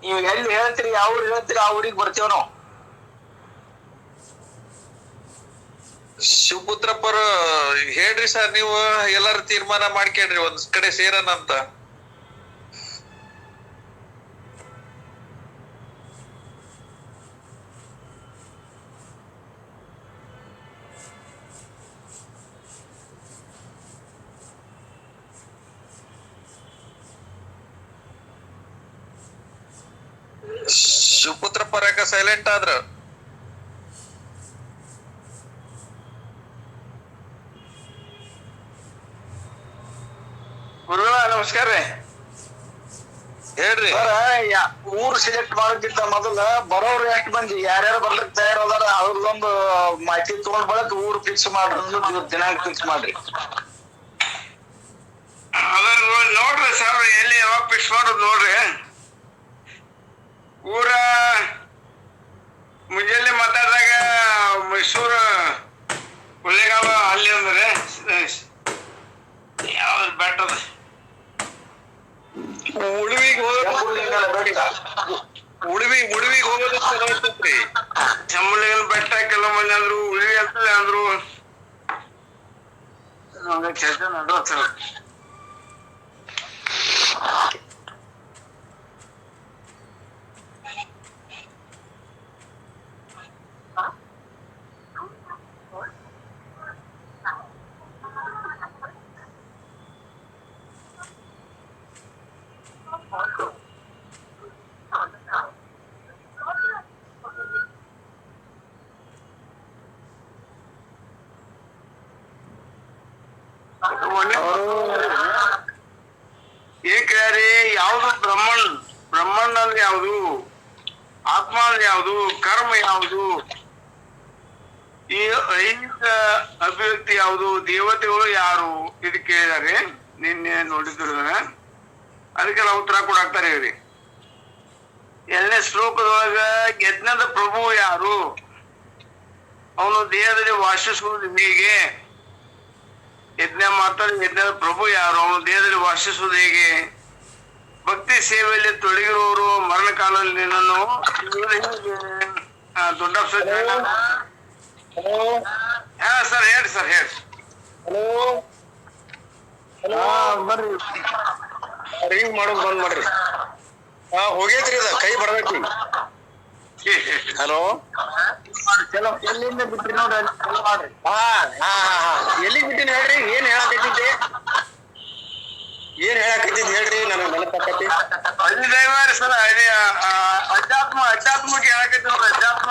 ನೀವ್ ಎಲ್ಲಿ ಹೇಳ್ತೀರಿ, ಯಾವ ಊರಿಗೆ ಹೇಳ್ತೀರಿ, ಆ ಊರಿಗೆ ಬರ್ತೀವ ನಾವು. ಶಿವಪುತ್ರಪ್ಪರು ಹೇಳ್ರಿ ಸರ್, ನೀವು ಎಲ್ಲಾರು ತೀರ್ಮಾನ ಮಾಡ್ಕೇಳ್ರಿ, ಒಂದ್ ಕಡೆ ಸೇರೋಣ ಅಂತ. ಶಿವಪುತ್ರಪ್ಪರ ಯಾಕ ಸೈಲೆಂಟ್ ಆದ್ರ? ಗುರುಗಳ ನಮಸ್ಕಾರ ರೀ. ಹೇಳ್ರಿ. ಊರ್ ಸೆಲೆಕ್ಟ್ ಮಾಡೋಕ್ಕಿಂತ ಮೊದಲ ಬರೋರು ಎಷ್ಟು ಮಂದಿ, ಯಾರ್ಯಾರು ಬರ್ಲಿಕ್ಕೆ ತಯಾರದಾರ ಅವ್ರದೊಂದು ಮಾಹಿತಿ ತಗೊಂಡ್ ಬಳಕ ಊರ್ ಫಿಕ್ಸ್ ಮಾಡ್ರಿ, ದಿನಾಂಕ ಫಿಕ್ಸ್ ಮಾಡ್ರಿ. ಅದನ್ನ ನೋಡ್ರಿ ಸರ್, ಎಲ್ಲಿ ಯಾವಾಗ ಫಿಕ್ಸ್ ಮಾಡೋದು ನೋಡ್ರಿ. ಊರ ಮುಂಜಾನೆ ಮಾತಾಡಿದಾಗ ಮೈಸೂರು ಕೊಳ್ಳೇಗಾಲ ಅಲ್ಲಿ ಅಂದ್ರೆ ಯಾವ್ದು ಬೆಟ್ಟದ ಉಳುವಿಗೆ ಹೋಗೋದು ಚಲೋ ಇರ್ತೈತ್ರಿ. ಚಮ್ಮುಲಿಗನ ಬೆಟ್ಟ ಕೆಲವು ಮಂದಿ ಅಂದ್ರು, ಉಳಿವಿ ಅಂತ ಅಂದ್ರು. ಕೆಲಸ ನಡ್ರ ಏನ್ ಕೇಳ್ರಿ? ಯಾವ್ದು ಬ್ರಹ್ಮಣ್ಣ ಅಂದ್ರೆ ಯಾವ್ದು, ಆತ್ಮ ಅಂದ್ರೆ ಯಾವ್ದು, ಕರ್ಮ ಯಾವ್ದು, ಈ ಐಹಿಕ ಅಭಿವ್ಯಕ್ತಿ ಯಾವುದು, ದೇವತೆಗಳು ಯಾರು, ಇದು ಕೇಳಿದಾರೆ. ನಿನ್ನೆ ನೋಡಿದ್ರು ಅದಕ್ಕೆಲ್ಲ ಉತ್ತರ ಕೊಡಾಕ್ತಾರೆ ಇವ್ರಿ. 2ನೇ ಶ್ಲೋಕದೊಳಗ ಯಜ್ಞದ ಪ್ರಭು ಯಾರು, ಅವನು ದೇಹದಲ್ಲಿ ವಾಸಿಸುವುದು ಹೇಗೆ, ಯಜ್ಞ ಮಾಡ್ತಾರೆ, ಯಜ್ಞದ ಪ್ರಭು ಯಾರು, ಅವನು ದೇಹದಲ್ಲಿ ವಾಸಿಸುವುದು ಹೇಗೆ, ಭಕ್ತಿ ಸೇವೆಯಲ್ಲಿ ತೊಡಗಿರುವವರು ಮರಣ ಕಾಲದಲ್ಲಿ ನಿನ್ನನ್ನು ದೊಡ್ಡ ಸರ್ ಹೇಳಿ ಸರ್ ಹೇಳಿ. ಬರ್ರಿ ರಿಂಗ್ ಮಾಡೋದು ಬಂದ್ ಮಾಡ್ರಿ. ಹೋಗೈತ್ರಿ ಅದ ಕೈ ಬರ್ಬೇಕ್ರಿ. ಹಲೋ ಎಲ್ಲಿಂದ ಬಿಟ್ರಿ ನೋಡ್ರಿ, ಎಲ್ಲಿಗ್ ಬಿಟ್ಟಿನಿ ಹೇಳ್ರಿ. ಏನ್ ಹೇಳಕತ್ತಿದ್ದೆ ಹೇಳ್ರಿ, ನನಗ್ ನೆನಪಾಕತಿ. ದೈವಾರಿ ಸರ್ ಅಧ್ಯಾತ್ಮಕ್ಕೆ ಹೇಳಕತ್ತಿ ನೋಡ್ರಿ. ಅಧ್ಯಾತ್ಮ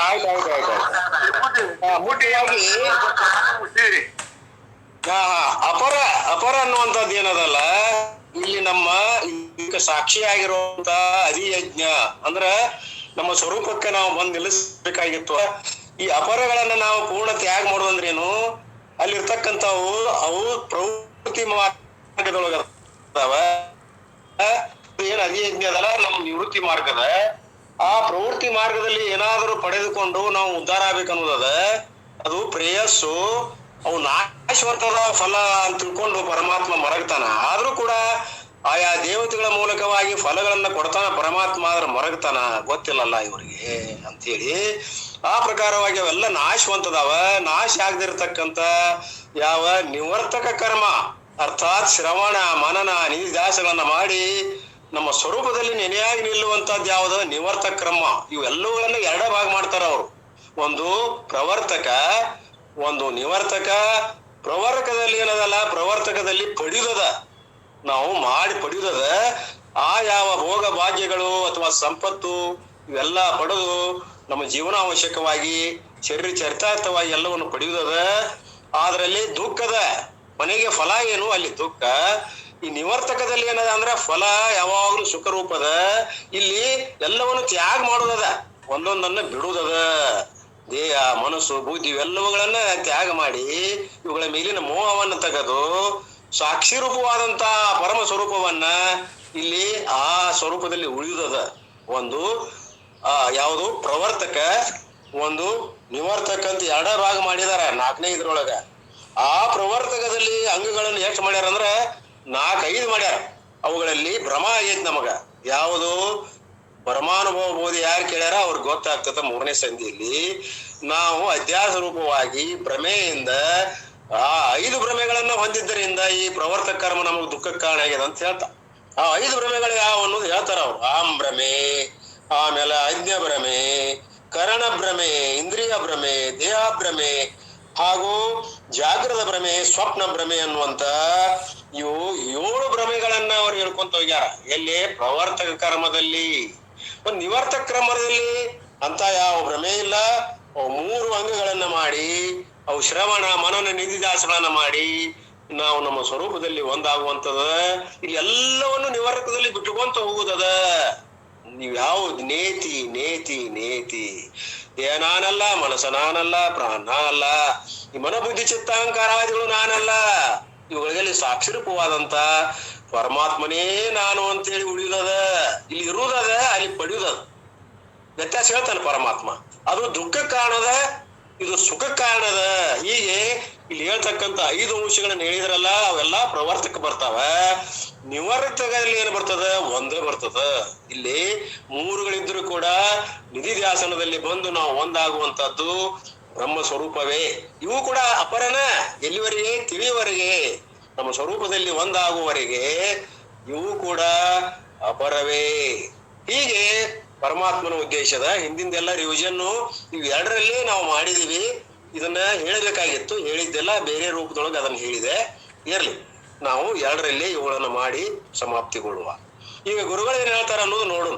ಆಯ್ತು ಮುಟ್ಟಿಯಾಗಿ ಅಪರ ಅನ್ನುವಂಥದ್ದು ಏನದಲ್ಲ, ಇಲ್ಲಿ ನಮ್ಮ ಸಾಕ್ಷಿಯಾಗಿರುವಂತ ಅಧಿಯಜ್ಞ ಅಂದ್ರ ನಮ್ಮ ಸ್ವರೂಪಕ್ಕೆ ನಾವು ಬಂದು ನಿಲ್ಲಿಸಬೇಕಾಗಿತ್ತು. ಈ ಅಪರಗಳನ್ನ ನಾವು ಪೂರ್ಣ ತ್ಯಾಗ ಮಾಡೋದಂದ್ರೇನು, ಅಲ್ಲಿರ್ತಕ್ಕಂಥವು ಅವು ಪ್ರವೃತ್ತಿ ಮಾರ್ಗದೊಳಗದಾವ. ಏನ್ ಅಧಿಯಜ್ಞ ಅದಲ್ಲ ನಮ್ಮ ನಿವೃತ್ತಿ ಮಾರ್ಗದ. ಆ ಪ್ರವೃತ್ತಿ ಮಾರ್ಗದಲ್ಲಿ ಏನಾದರೂ ಪಡೆದುಕೊಂಡು ನಾವು ಉದ್ಧಾರ ಆಗ್ಬೇಕನ್ನೋದದ, ಅದು ಪ್ರೇಯಸ್ಸು, ಅವು ನಾಶವಂತದ ಫಲ ಅಂತ ತಿಳ್ಕೊಂಡು ಪರಮಾತ್ಮ ಮರಗ್ತಾನ. ಆದ್ರೂ ಕೂಡ ಆಯಾ ದೇವತೆಗಳ ಮೂಲಕವಾಗಿ ಫಲಗಳನ್ನ ಕೊಡ್ತಾನ ಪರಮಾತ್ಮ. ಆದ್ರೆ ಮರಗ್ತಾನ, ಗೊತ್ತಿಲ್ಲಲ್ಲ ಇವ್ರಿಗೆ ಅಂತೇಳಿ ಆ ಪ್ರಕಾರವಾಗಿ ಅವೆಲ್ಲ ನಾಶವಂತದಾವ. ನಾಶ ಆಗದಿರ್ತಕ್ಕಂಥ ಯಾವ ನಿವರ್ತಕ ಕರ್ಮ, ಅರ್ಥಾತ್ ಶ್ರವಣ ಮನನ ನಿಧಿಧ್ಯಾಸಗಳನ್ನ ಮಾಡಿ ನಮ್ಮ ಸ್ವರೂಪದಲ್ಲಿ ನೆನೆಯಾಗಿ ನಿಲ್ಲುವಂತದ್ದು ಯಾವ್ದು, ನಿವರ್ತಕ ಕ್ರಮ. ಇವೆಲ್ಲವುಗಳನ್ನ 2 ಭಾಗ ಮಾಡ್ತಾರ ಅವರು. ಒಂದು ಪ್ರವರ್ತಕ, ಒಂದು ನಿವರ್ತಕ. ಪ್ರವರ್ತಕದಲ್ಲಿ ಏನದಲ್ಲ, ಪ್ರವರ್ತಕದಲ್ಲಿ ಪಡೆಯುವುದ, ನಾವು ಮಾಡಿ ಪಡೆಯುವುದ. ಆ ಯಾವ ಭೋಗ ಭಾಗ್ಯಗಳು ಅಥವಾ ಸಂಪತ್ತು ಇವೆಲ್ಲ ಪಡೆದು ನಮ್ಮ ಜೀವನ ಅವಶ್ಯಕವಾಗಿ ಶರೀರ ಚರಿತಾರ್ಥವಾಗಿ ಎಲ್ಲವನ್ನು ಪಡೆಯುವುದ. ಅದರಲ್ಲಿ ದುಃಖದ ಮನೆಗೆ ಫಲ ಏನು, ಅಲ್ಲಿ ದುಃಖ. ಈ ನಿವರ್ತಕದಲ್ಲಿ ಏನದ ಅಂದ್ರೆ ಫಲ ಯಾವಾಗ್ಲೂ ಸುಖ ರೂಪದ. ಇಲ್ಲಿ ಎಲ್ಲವನ್ನು ತ್ಯಾಗ ಮಾಡುವುದದ, ಒಂದೊಂದನ್ನ ಬಿಡುವುದದ. ದೇಹ ಮನಸ್ಸು ಬುದ್ಧಿ ಇವೆಲ್ಲವುಗಳನ್ನ ತ್ಯಾಗ ಮಾಡಿ ಇವುಗಳ ಮೇಲಿನ ಮೋಹವನ್ನು ತೆಗೆದು ಸಾಕ್ಷಿ ರೂಪವಾದಂತ ಪರಮ ಸ್ವರೂಪವನ್ನ ಇಲ್ಲಿ ಆ ಸ್ವರೂಪದಲ್ಲಿ ಉಳಿಯುವುದದ. ಒಂದು ಯಾವುದು ಪ್ರವರ್ತಕ, ಒಂದು ನಿವರ್ತಕ ಅಂತ 2 ಭಾಗ ಮಾಡಿದಾರ 4ನೇ ಇದ್ರೊಳಗ. ಆ ಪ್ರವರ್ತಕದಲ್ಲಿ ಅಂಗಗಳನ್ನು ಎಷ್ಟು ಮಾಡ್ಯಾರ ಅಂದ್ರ 4-5 ಮಾಡ್ಯಾರ. ಅವುಗಳಲ್ಲಿ ಭ್ರಮ ಆಗೈತಿ ನಮಗ. ಯಾವುದು ಪರಮಾನುಭವ ಬೋಧಿ ಯಾರು ಕೇಳ್ಯಾರ ಅವ್ರಿಗೆ ಗೊತ್ತಾಗ್ತದ. 3ನೇ ಸಂಧಿಯಲ್ಲಿ ನಾವು ಅಧ್ಯಾಸ ರೂಪವಾಗಿ ಭ್ರಮೆಯಿಂದ ಆ 5 ಭ್ರಮೆಗಳನ್ನ ಹೊಂದಿದ್ದರಿಂದ ಈ ಪ್ರವರ್ತಕ ಕರ್ಮ ನಮಗ್ ದುಃಖಕ್ಕೆ ಕಾರಣ ಆಗ್ಯದ ಅಂತ ಹೇಳ್ತಾ. ಆ 5 ಭ್ರಮೆಗಳು ಯಾವ ಅನ್ನೋದು ಹೇಳ್ತಾರ ಅವ್ರು. ಆಂ ಭ್ರಮೆ, ಆಮೇಲೆ ಅಜ್ಞ ಭ್ರಮೆ, ಕರಣ ಭ್ರಮೆ, ಇಂದ್ರಿಯ ಭ್ರಮೆ, ದೇಹ ಭ್ರಮೆ ಹಾಗೂ ಜಾಗೃತ ಭ್ರಮೆ, ಸ್ವಪ್ನ ಭ್ರಮೆ ಅನ್ನುವಂತ ಇವು 7 ಭ್ರಮೆಗಳನ್ನ ಅವ್ರು ಹೇಳ್ಕೊಂತ ಹೋಗ್ಯಾರ. ಎಲ್ಲಿ ಪ್ರವರ್ತಕ ಕರ್ಮದಲ್ಲಿ. ಒಂದು ನಿವರ್ತಕ ಕ್ರಮದಲ್ಲಿ ಅಂತ ಯಾವ ಭ್ರಮೆ ಇಲ್ಲ. ಅವು 3 ಅಂಗಗಳನ್ನ ಮಾಡಿ ಅವು ಶ್ರವಣ ಮನನ ನಿಧಿಧ್ಯಾಸಗಳನ್ನ ಮಾಡಿ ನಾವು ನಮ್ಮ ಸ್ವರೂಪದಲ್ಲಿ ಒಂದಾಗುವಂತದ. ಇಲ್ಲಿ ಎಲ್ಲವನ್ನು ನಿವರ್ತಕದಲ್ಲಿ ಬಿಟ್ಟುಕೊಂತ ಹೋಗುದದ. ನೀವ್ ಯಾವ್ದು ನೇತಿ ನೇತಿ ನೇತಿ. ದೇಹ ನಾನಲ್ಲ, ಮನಸ್ಸ ನಾನಲ್ಲ, ಪ್ರಾಣ ನಾನಲ್ಲ, ಈ ಮನಬುದ್ಧಿ ಚಿತ್ತಾಂಕಾರಾದಿಗಳು ನಾನಲ್ಲ. ಇವುಗಳಲ್ಲಿ ಸಾಕ್ಷಿರೂಪವಾದಂತ ಪರಮಾತ್ಮನೇ ನಾನು ಅಂತೇಳಿ ಉಳಿಯುದದ. ಇಲ್ಲಿ ಇರುವುದದ, ಅಲ್ಲಿ ಪಡೆಯುವುದದ. ವ್ಯತ್ಯಾಸ ಹೇಳ್ತಾನೆ ಪರಮಾತ್ಮ. ಅದು ದುಃಖ ಕಾರಣದ, ಇದು ಸುಖ ಕಾರಣದ. ಹೀಗೆ ಇಲ್ಲಿ ಹೇಳ್ತಕ್ಕಂಥ 5 ಅಂಶಗಳನ್ನ ಹೇಳಿದ್ರಲ್ಲ, ಅವೆಲ್ಲ ಪ್ರವರ್ತಕ ಬರ್ತಾವ. ನಿವರ್ತಕದಲ್ಲಿ ಏನ್ ಬರ್ತದ, ಒಂದೇ ಬರ್ತದ. ಇಲ್ಲಿ 3ಗಳಿದ್ರು ಕೂಡ ನಿಧಿಧ್ಯಾಸನದಲ್ಲಿ ಬಂದು ನಾವು ಒಂದಾಗುವಂತದ್ದು ಬ್ರಹ್ಮ ಸ್ವರೂಪವೇ. ಇವು ಕೂಡ ಅಪರನ. ಎಲ್ಲಿವರೆಗೆ, ತಿಳಿಯುವವರೆಗೆ, ನಮ್ಮ ಸ್ವರೂಪದಲ್ಲಿ ಒಂದಾಗುವವರೆಗೆ ಇವು ಕೂಡ ಅಪರವೇ. ಹೀಗೆ ಪರಮಾತ್ಮನ ಉದ್ದೇಶದ ಹಿಂದಿಂದೆಲ್ಲ ರಿವಿಷನ್ನು ಇವು 2ರಲ್ಲಿ ನಾವು ಮಾಡಿದೀವಿ. ಇದನ್ನ ಹೇಳಬೇಕಾಗಿತ್ತು, ಹೇಳಿದ್ದೆಲ್ಲ ಬೇರೆ ರೂಪದೊಳಗೆ ಅದನ್ನ ಹೇಳಿದೆ. ಇರ್ಲಿ, ನಾವು 2ರಲ್ಲಿ ಇವುಗಳನ್ನ ಮಾಡಿ ಸಮಾಪ್ತಿಗೊಳ್ಳುವ. ಈಗ ಗುರುಗಳು ಏನ್ ಹೇಳ್ತಾರ ಅನ್ನೋದು ನೋಡೋಣ.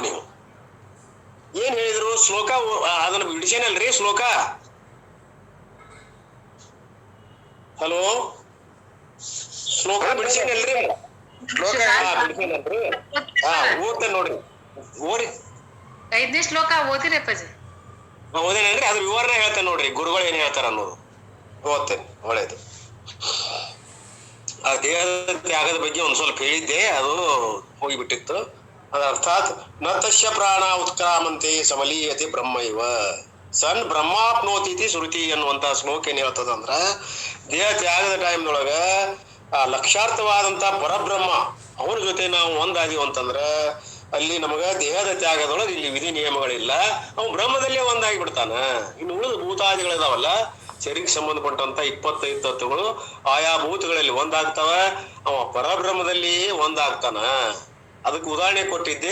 ನೀವು ಏನ್ ಹೇಳಿದ್ರು ಶ್ಲೋಕ ಅದನ್ನ ಬಿಡಿಸೇನಲ್ರಿ. ಶ್ಲೋಕ ಹಲೋ, ಶ್ಲೋಕ ಬಿಡಿಸೇನಲ್ರಿ? ಶ್ಲೋಕ ಬಿಡಿಸೇನಲ್ರಿ? ಓದ್ತೇನೆ ನೋಡ್ರಿ, ಓರಿ. 5ನೇ ಶ್ಲೋಕ ಓದಿರಿ ಅಪ್ಪಾಜಿ. ಓದೇನೇನ್ರಿ? ಅದ್ರ ವಿವರಣೆ ಹೇಳ್ತೇನೆ ನೋಡ್ರಿ, ಗುರುಗಳು ಏನ್ ಹೇಳ್ತಾರ ಅನ್ನೋದು ಓದ್ತೇನೆ. ಒಳ್ಳೇದು. ಆ ದೇಹದ ತ್ಯಾಗದ ಬಗ್ಗೆ ಒಂದ್ ಸ್ವಲ್ಪ ಹೇಳಿದ್ದೆ, ಅದು ಹೋಗಿಬಿಟ್ಟಿತ್ತು. ಅದ ಅರ್ಥಾತ್ ನತಶ್ಯ ಪ್ರಾಣ ಉತ್ಕ್ರಾಮಂತೆ ಸಮಲೀಯತೆ ಬ್ರಹ್ಮ ಇವ ಸನ್ ಬ್ರಹ್ಮಾಪ್ನೋತಿ ಶ್ರುತಿ ಅನ್ನುವಂತ ಶ್ಲೋಕ ಏನ್ ಹೇಳ್ತದಂದ್ರ, ದೇಹ ತ್ಯಾಗದ ಟೈಮ್ದೊಳಗ ಆ ಲಕ್ಷಾರ್ಥವಾದಂತ ಪರಬ್ರಹ್ಮ ಅವ್ರ ಜೊತೆ ನಾವು ಒಂದಾದೀವಿ ಅಂತಂದ್ರ ಅಲ್ಲಿ ನಮಗ ದೇಹದ ತ್ಯಾಗದೊಳಗೆ ಇಲ್ಲಿ ವಿಧಿ ನಿಯಮಗಳಿಲ್ಲ, ಅವ್ ಬ್ರಹ್ಮದಲ್ಲೇ ಒಂದಾಗಿ ಬಿಡ್ತಾನ. ಇನ್ನು ಉಳಿದ ಭೂತಾದಿಗಳಿದಾವಲ್ಲ, ಶರೀರಕ್ಕೆ ಸಂಬಂಧಪಟ್ಟಂತ 25 ತತ್ವಗಳು ಆಯಾ ಭೂತಗಳಲ್ಲಿ ಒಂದಾಗ್ತಾವ, ಅವ ಪರಬ್ರಹ್ಮದಲ್ಲಿ ಒಂದಾಗ್ತಾನ. ಅದಕ್ಕೆ ಉದಾಹರಣೆ ಕೊಟ್ಟಿದ್ದೆ,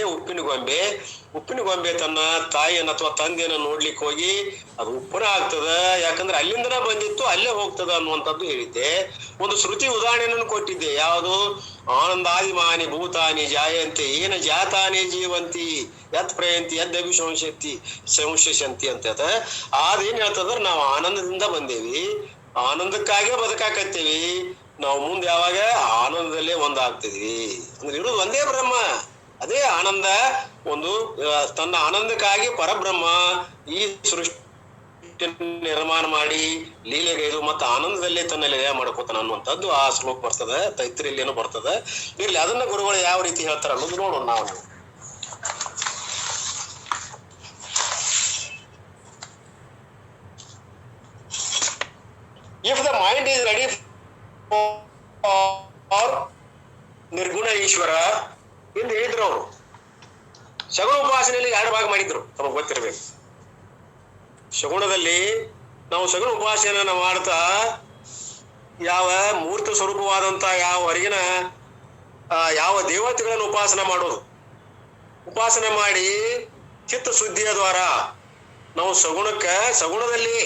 ಉಪ್ಪಿನ ಗೊಂಬೆ ತನ್ನ ತಾಯಿಯನ್ನ ಅಥವಾ ತಂದೆಯನ್ನ ನೋಡ್ಲಿಕ್ಕೆ ಹೋಗಿ ಅದು ಉಪ್ಪನ ಆಗ್ತದ, ಯಾಕಂದ್ರೆ ಅಲ್ಲಿಂದನ ಬಂದಿತ್ತು ಅಲ್ಲೇ ಹೋಗ್ತದ ಅನ್ನುವಂಥದ್ದು ಹೇಳಿದ್ದೆ. ಒಂದು ಶ್ರುತಿ ಉದಾಹರಣೆಯನ್ನು ಕೊಟ್ಟಿದ್ದೆ, ಯಾವುದು? ಆನಂದಾದಿಮಾನಿ ಭೂತಾನಿ ಜಾಯಂತೆ ಏನ ಜಾತಾನಿ ಜೀವಂತಿ ಯತ್ ಪ್ರಯಂತಿ ಸಂಶಯಂತಿ ಅಂತ. ಅದೇನ್ ಹೇಳ್ತದ್ರ, ನಾವು ಆನಂದದಿಂದ ಬಂದೇವಿ, ಆನಂದಕ್ಕಾಗೇ ಬದುಕಾಕತ್ತೀವಿ, ನಾವು ಮುಂದೆ ಯಾವಾಗ ಆನಂದದಲ್ಲೇ ಒಂದಾಗ್ತಿದ್ವಿ. ಅಂದ್ರೆ ಇರೋದು ಒಂದೇ ಬ್ರಹ್ಮ, ಅದೇ ಆನಂದ. ಒಂದು ತನ್ನ ಆನಂದಕ್ಕಾಗಿ ಪರಬ್ರಹ್ಮ ಈ ಸೃಷ್ಟಿ ನಿರ್ಮಾಣ ಮಾಡಿ ಲೀಲೆಗೈದು ಮತ್ತು ಆನಂದದಲ್ಲೇ ತನ್ನ ಲೀಲೆ ಮಾಡ್ಕೋತಾನ ಅನ್ನುವಂಥದ್ದು ಆ ಶ್ಲೋಕ ಬರ್ತದೆ, ತೈತ್ರಿಯಲ್ಲೇನು ಬರ್ತದೆ. ಇರ್ಲಿ, ಅದನ್ನ ಗುರುಗಳು ಯಾವ ರೀತಿ ಹೇಳ್ತಾರ ಅನ್ನೋದು ನೋಡೋಣ ನಾವು. If the mind is ready for ನಿರ್ಗುಣ ಈಶ್ವರ ಎಂದು ಹೇಳಿದ್ರು ಅವರು. ಶಗುಣ ಉಪಾಸನೆಯಲ್ಲಿ 2 ಭಾಗ ಮಾಡಿದ್ರು, ತಮಗೆ ಗೊತ್ತಿರಬೇಕು. ಶಗುಣದಲ್ಲಿ ನಾವು ಶಗುಣ ಉಪಾಸನೆಯನ್ನ ಮಾಡ್ತಾ ಯಾವ ಮೂರ್ತ ಸ್ವರೂಪವಾದಂತ ಯಾವ ಹೊರಗಿನ ಯಾವ ದೇವತೆಗಳನ್ನು ಉಪಾಸನೆ ಮಾಡಿ ಚಿತ್ತ ಶುದ್ಧಿಯ ದ್ವಾರ ನಾವು ಸಗುಣದಲ್ಲಿ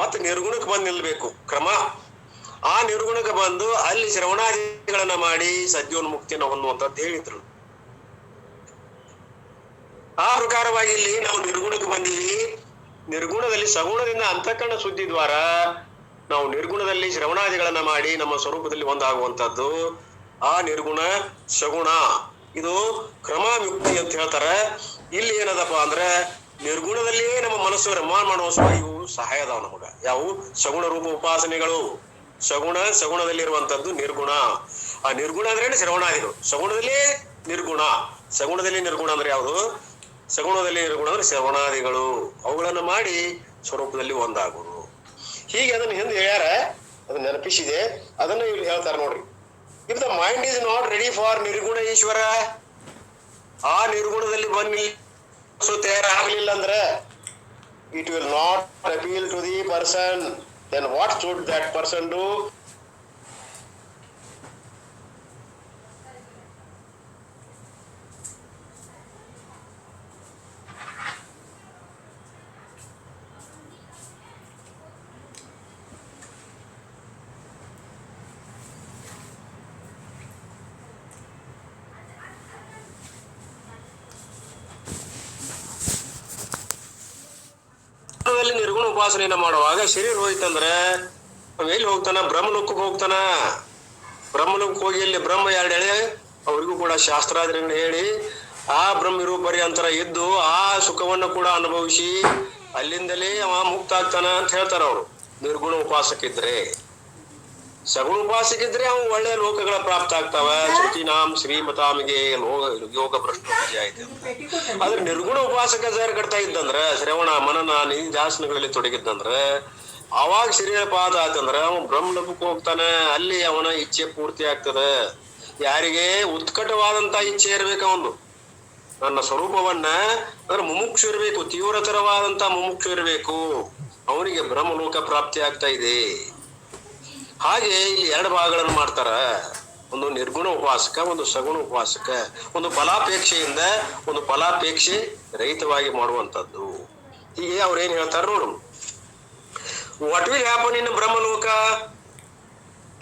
ಮತ್ತೆ ನಿರ್ಗುಣಕ್ಕೆ ಬಂದು ನಿಲ್ಬೇಕು ಕ್ರಮ. ಆ ನಿರ್ಗುಣಕ್ಕೆ ಬಂದು ಅಲ್ಲಿ ಶ್ರವಣಾದಿಗಳನ್ನ ಮಾಡಿ ಸದ್ಯೋನ್ಮುಕ್ತಿಯನ್ನು ಹೊಂದುವಂತದ್ದು ಹೇಳಿದ್ರು. ಆ ಪ್ರಕಾರವಾಗಿ ಇಲ್ಲಿ ನಾವು ನಿರ್ಗುಣಕ್ಕೆ ಬಂದೀವಿ. ನಿರ್ಗುಣದಲ್ಲಿ ಸಗುಣದಿಂದ ಅಂತಃಕರಣ ಶುದ್ಧಿ ದ್ವಾರ ನಾವು ನಿರ್ಗುಣದಲ್ಲಿ ಶ್ರವಣಾದಿಗಳನ್ನ ಮಾಡಿ ನಮ್ಮ ಸ್ವರೂಪದಲ್ಲಿ ಒಂದಾಗುವಂತದ್ದು ಆ ನಿರ್ಗುಣ ಸಗುಣ. ಇದು ಕ್ರಮಯುಕ್ತಿ ಅಂತ ಹೇಳ್ತಾರ. ಇಲ್ಲಿ ಏನದಪ್ಪ ಅಂದ್ರೆ ನಿರ್ಗುಣದಲ್ಲಿಯೇ ನಮ್ಮ ಮನಸ್ಸು ರಮಾಣ ಮಾಡುವ ಇವು ಸಹಾಯ ಅದಾವ ನಮಗ. ಯಾವು? ಸಗುಣ ರೂಪ ಉಪಾಸನೆಗಳು. ಸಗುಣದಲ್ಲಿರುವಂತದ್ದು ನಿರ್ಗುಣ. ಆ ನಿರ್ಗುಣ ಅಂದ್ರೆ ಶ್ರವಣಾದಿಗಳು. ಸಗುಣದಲ್ಲಿ ನಿರ್ಗುಣ ಅಂದ್ರೆ ಯಾವುದು? ಸಗುಣದಲ್ಲಿ ನಿರ್ಗುಣ ಅಂದ್ರೆ ಶ್ರವಣಾದಿಗಳು. ಅವುಗಳನ್ನ ಮಾಡಿ ಸ್ವರೂಪದಲ್ಲಿ ಒಂದಾಗುವುದು. ಹೀಗೆ ಅದನ್ನ ಹಿಂದೆ ಹೇಳ್ಯಾರ, ಅದನ್ನ ನೆನಪಿಸಿದೆ, ಅದನ್ನ ಇಲ್ಲಿ ಹೇಳ್ತಾರೆ ನೋಡ್ರಿ. If the mind is not ready for ನಿರ್ಗುಣ ಈಶ್ವರ, ಆ ನಿರ್ಗುಣದಲ್ಲಿ ಬನ್ನಿ ತಯಾರಾಗಲಿಲ್ಲ ಅಂದ್ರೆ it will not appeal to the person. Then what should that person do? ನಿರ್ಗುಣ ಉಪಾಸನೆಯನ್ನ ಮಾಡುವಾಗ ಶರೀರ ಹೋಯ್ತಂದ್ರೆ ಎಲ್ಲಿ ಹೋಗ್ತಾನ? ಬ್ರಹ್ಮಲೋಕಕ್ಕೆ ಹೋಗ್ತಾನ. ಬ್ರಹ್ಮಲೋಕಕ್ಕೆ ಹೋಗಿ ಇಲ್ಲಿ ಬ್ರಹ್ಮ 2 ಎಳೆ ಅವ್ರಿಗೂ ಕೂಡ ಶಾಸ್ತ್ರಾದಿಗಳನ್ನ ಹೇಳಿ ಆ ಬ್ರಹ್ಮಿರು ಪರ್ಯಂತರ ಇದ್ದು ಆ ಸುಖವನ್ನು ಕೂಡ ಅನುಭವಿಸಿ ಅಲ್ಲಿಂದಲೇ ಅವ ಮುಕ್ತ ಆಗ್ತಾನ ಅಂತ ಹೇಳ್ತಾರ ಅವರು. ನಿರ್ಗುಣ ಉಪಾಸಕಿದ್ರೆ. ಸಗುಣ ಉಪಾಸಕಿದ್ರೆ ಅವ ಒಳ್ಳೆ ಲೋಕಗಳ ಪ್ರಾಪ್ತ ಆಗ್ತಾವ. ಶ್ರುತಿನಾಂ ಶ್ರೀಮತಾಮಿಗೆ ಯೋಗ ಭ್ರಷ್ಟ ಆಯ್ತು. ಆದ್ರೆ ನಿರ್ಗುಣ ಉಪಾಸಕ ಕಟ್ತಾ ಇದ್ದಂದ್ರ ಶ್ರವಣ ಮನನ ನಿಧಿಧ್ಯಾಸನಗಳಲ್ಲಿ ತೊಡಗಿದ್ದಂದ್ರ ಅವಾಗ ಶರೀರಪಾತ ಆತಂದ್ರ ಅವ ಬ್ರಹ್ಮಲೋಕಕ್ಕೆ ಹೋಗ್ತಾನೆ. ಅಲ್ಲಿ ಅವನ ಇಚ್ಛೆ ಪೂರ್ತಿ ಆಗ್ತದ. ಯಾರಿಗೆ? ಉತ್ಕಟವಾದಂತ ಇಚ್ಛೆ ಇರ್ಬೇಕು ಅವನು. ನನ್ನ ಸ್ವರೂಪವನ್ನ ಅಂದ್ರೆ ಮುಮುಕ್ಷು ಇರ್ಬೇಕು, ತೀವ್ರತರವಾದಂತ ಮುಮುಕ್ಷು ಇರ್ಬೇಕು. ಅವನಿಗೆ ಬ್ರಹ್ಮಲೋಕ ಪ್ರಾಪ್ತಿ ಆಗ್ತಾ ಇದೆ. ಹಾಗೆ ಇಲ್ಲಿ 2 ಭಾಗಗಳನ್ನು ಮಾಡ್ತಾರ. ಒಂದು ನಿರ್ಗುಣ ಉಪಾಸಕ, ಒಂದು ಸಗುಣ ಉಪಾಸಕ. ಒಂದು ಫಲಾಪೇಕ್ಷೆಯಿಂದ ಒಂದು ಫಲಾಪೇಕ್ಷೆ ರಹಿತವಾಗಿ ಮಾಡುವಂತದ್ದು. ಹೀಗೆ ಅವ್ರೇನ್ ಹೇಳ್ತಾರ ನೋಡು. What will happen in Brahmaloka?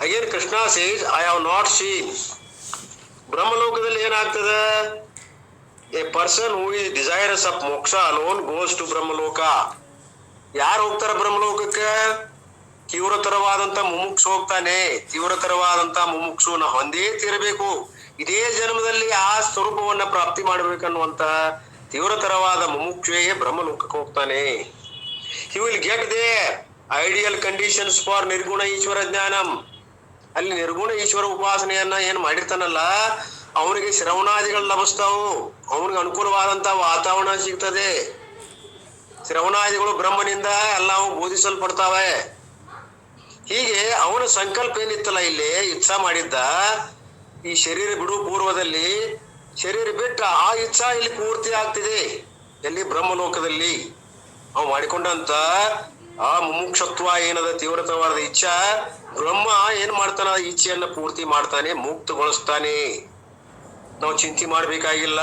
Again Krishna says I have not seen. ಬ್ರಹ್ಮಲೋಕದಲ್ಲಿ ಏನಾಗ್ತದ? A person who is desires of moksha alone goes to Brahmaloka. ಯಾರು ಹೋಗ್ತಾರ ಬ್ರಹ್ಮಲೋಕಕ್ಕೆ? ತೀವ್ರತರವಾದಂತ ಮುಮುಕ್ಷು ಹೋಗ್ತಾನೆ. ತೀವ್ರತರವಾದಂತ ಮುಮುಕ್ಷುನ ಹೊಂದೇ ತೀರಬೇಕು, ಇದೇ ಜನ್ಮದಲ್ಲಿ ಆ ಸ್ವರೂಪವನ್ನ ಪ್ರಾಪ್ತಿ ಮಾಡ್ಬೇಕನ್ನುವಂತ ತೀವ್ರತರವಾದ ಮುಮುಕ್ಷುವೇ ಬ್ರಹ್ಮಲೋಕಕ್ಕೆ ಹೋಗ್ತಾನೆ. He will get there ideal conditions for ನಿರ್ಗುಣ ಈಶ್ವರ ಜ್ಞಾನಂ. ಅಲ್ಲಿ ನಿರ್ಗುಣ ಈಶ್ವರ ಉಪಾಸನೆಯನ್ನ ಏನ್ ಮಾಡಿರ್ತಾನಲ್ಲ, ಅವನಿಗೆ ಶ್ರವಣಾದಿಗಳು ಲಭಿಸ್ತಾವು, ಅವನಿಗೆ ಅನುಕೂಲವಾದಂತ ವಾತಾವರಣ ಸಿಗ್ತದೆ. ಶ್ರವಣಾದಿಗಳು ಬ್ರಹ್ಮನಿಂದ ಎಲ್ಲವೂ ಬೋಧಿಸಲ್ಪಡ್ತಾವೆ. ಹೀಗೆ ಅವನ ಸಂಕಲ್ಪ ಏನಿತ್ತಲ್ಲ, ಇಲ್ಲಿ ಇಚ್ಛಾ ಮಾಡಿದ್ದ ಈ ಶರೀರ ಬಿಡು ಪೂರ್ವದಲ್ಲಿ, ಶರೀರ ಬಿಟ್ಟ ಆ ಇಚ್ಛಾ ಇಲ್ಲಿ ಪೂರ್ತಿ ಆಗ್ತಿದೆ. ಎಲ್ಲಿ? ಬ್ರಹ್ಮಲೋಕದಲ್ಲಿ. ಅವ್ ಮಾಡಿಕೊಂಡಂತ ಆ ಮುಮುಕ್ಷತ್ವ ಏನದ ತೀವ್ರತವಾದ ಇಚ್ಛಾ, ಬ್ರಹ್ಮ ಏನ್ ಮಾಡ್ತಾನ, ಇಚ್ಛೆಯನ್ನ ಪೂರ್ತಿ ಮಾಡ್ತಾನೆ, ಮುಕ್ತಗೊಳಿಸ್ತಾನೆ. ನಾವು ಚಿಂತೆ ಮಾಡ್ಬೇಕಾಗಿಲ್ಲ.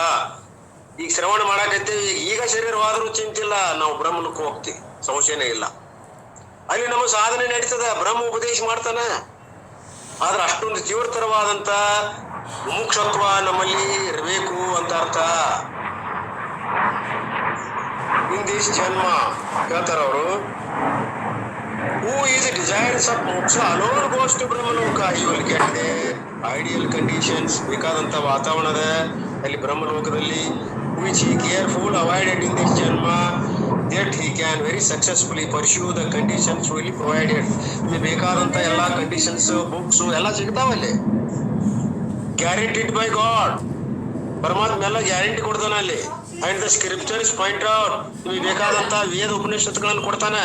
ಈಗ ಶ್ರವಣ ಮಾಡಾಕತ್ತೀವಿ, ಈಗ ಶರೀರವಾದ್ರೂ ಚಿಂತಿಲ್ಲ, ನಾವು ಬ್ರಹ್ಮಲೋಕ ಹೋಗ್ತೀವಿ, ಸಂಶಯನೇ ಇಲ್ಲ. ಅಲ್ಲಿ ನಮ್ಮ ಸಾಧನೆ ನಡೀತದ, ಬ್ರಹ್ಮ ಉಪದೇಶ ಮಾಡ್ತಾನ. ಆದ್ರೆ ಅಷ್ಟೊಂದು ತೀವ್ರತರವಾದಂತ ಮುಮುಕ್ಷತ್ವ ನಮ್ಮಲ್ಲಿ ಇರಬೇಕು ಅಂತ ಅರ್ಥ. ಇನ್ ದಿಸ್ ಜನ್ಮ ಹೇಳ್ತಾರ ಅವರು, who is desires of moksha alone goes to Brahmaloka. You will get the ideal conditions, ಬೇಕಾದಂತ ವಾತಾವರಣದ ಅಲ್ಲಿ ಬ್ರಹ್ಮಲೋಕದಲ್ಲಿ. Which he careful avoided in this janma, that he can very successfully pursue the conditions really provided. ನಿಮಗೆ ಬೇಕಾದಂತ ಎಲ್ಲಾ ಕಂಡೀಷನ್ಸ್, ಬುಕ್ಸ್ ಎಲ್ಲ ಸಿಗ್ತಾವಲ್ಲಿ, guaranteed by god. ಪರಮಾತ್ಮ ಎಲ್ಲ ಗ್ಯಾರಂಟಿ ಕೊಡ್ತಾನ ಅಲ್ಲಿ. And the scriptures point out, ನಿಮಗೆ ಬೇಕಾದಂತ ವೇದ ಉಪನಿಷತ್ಗಳನ್ನು ಕೊಡ್ತಾನ.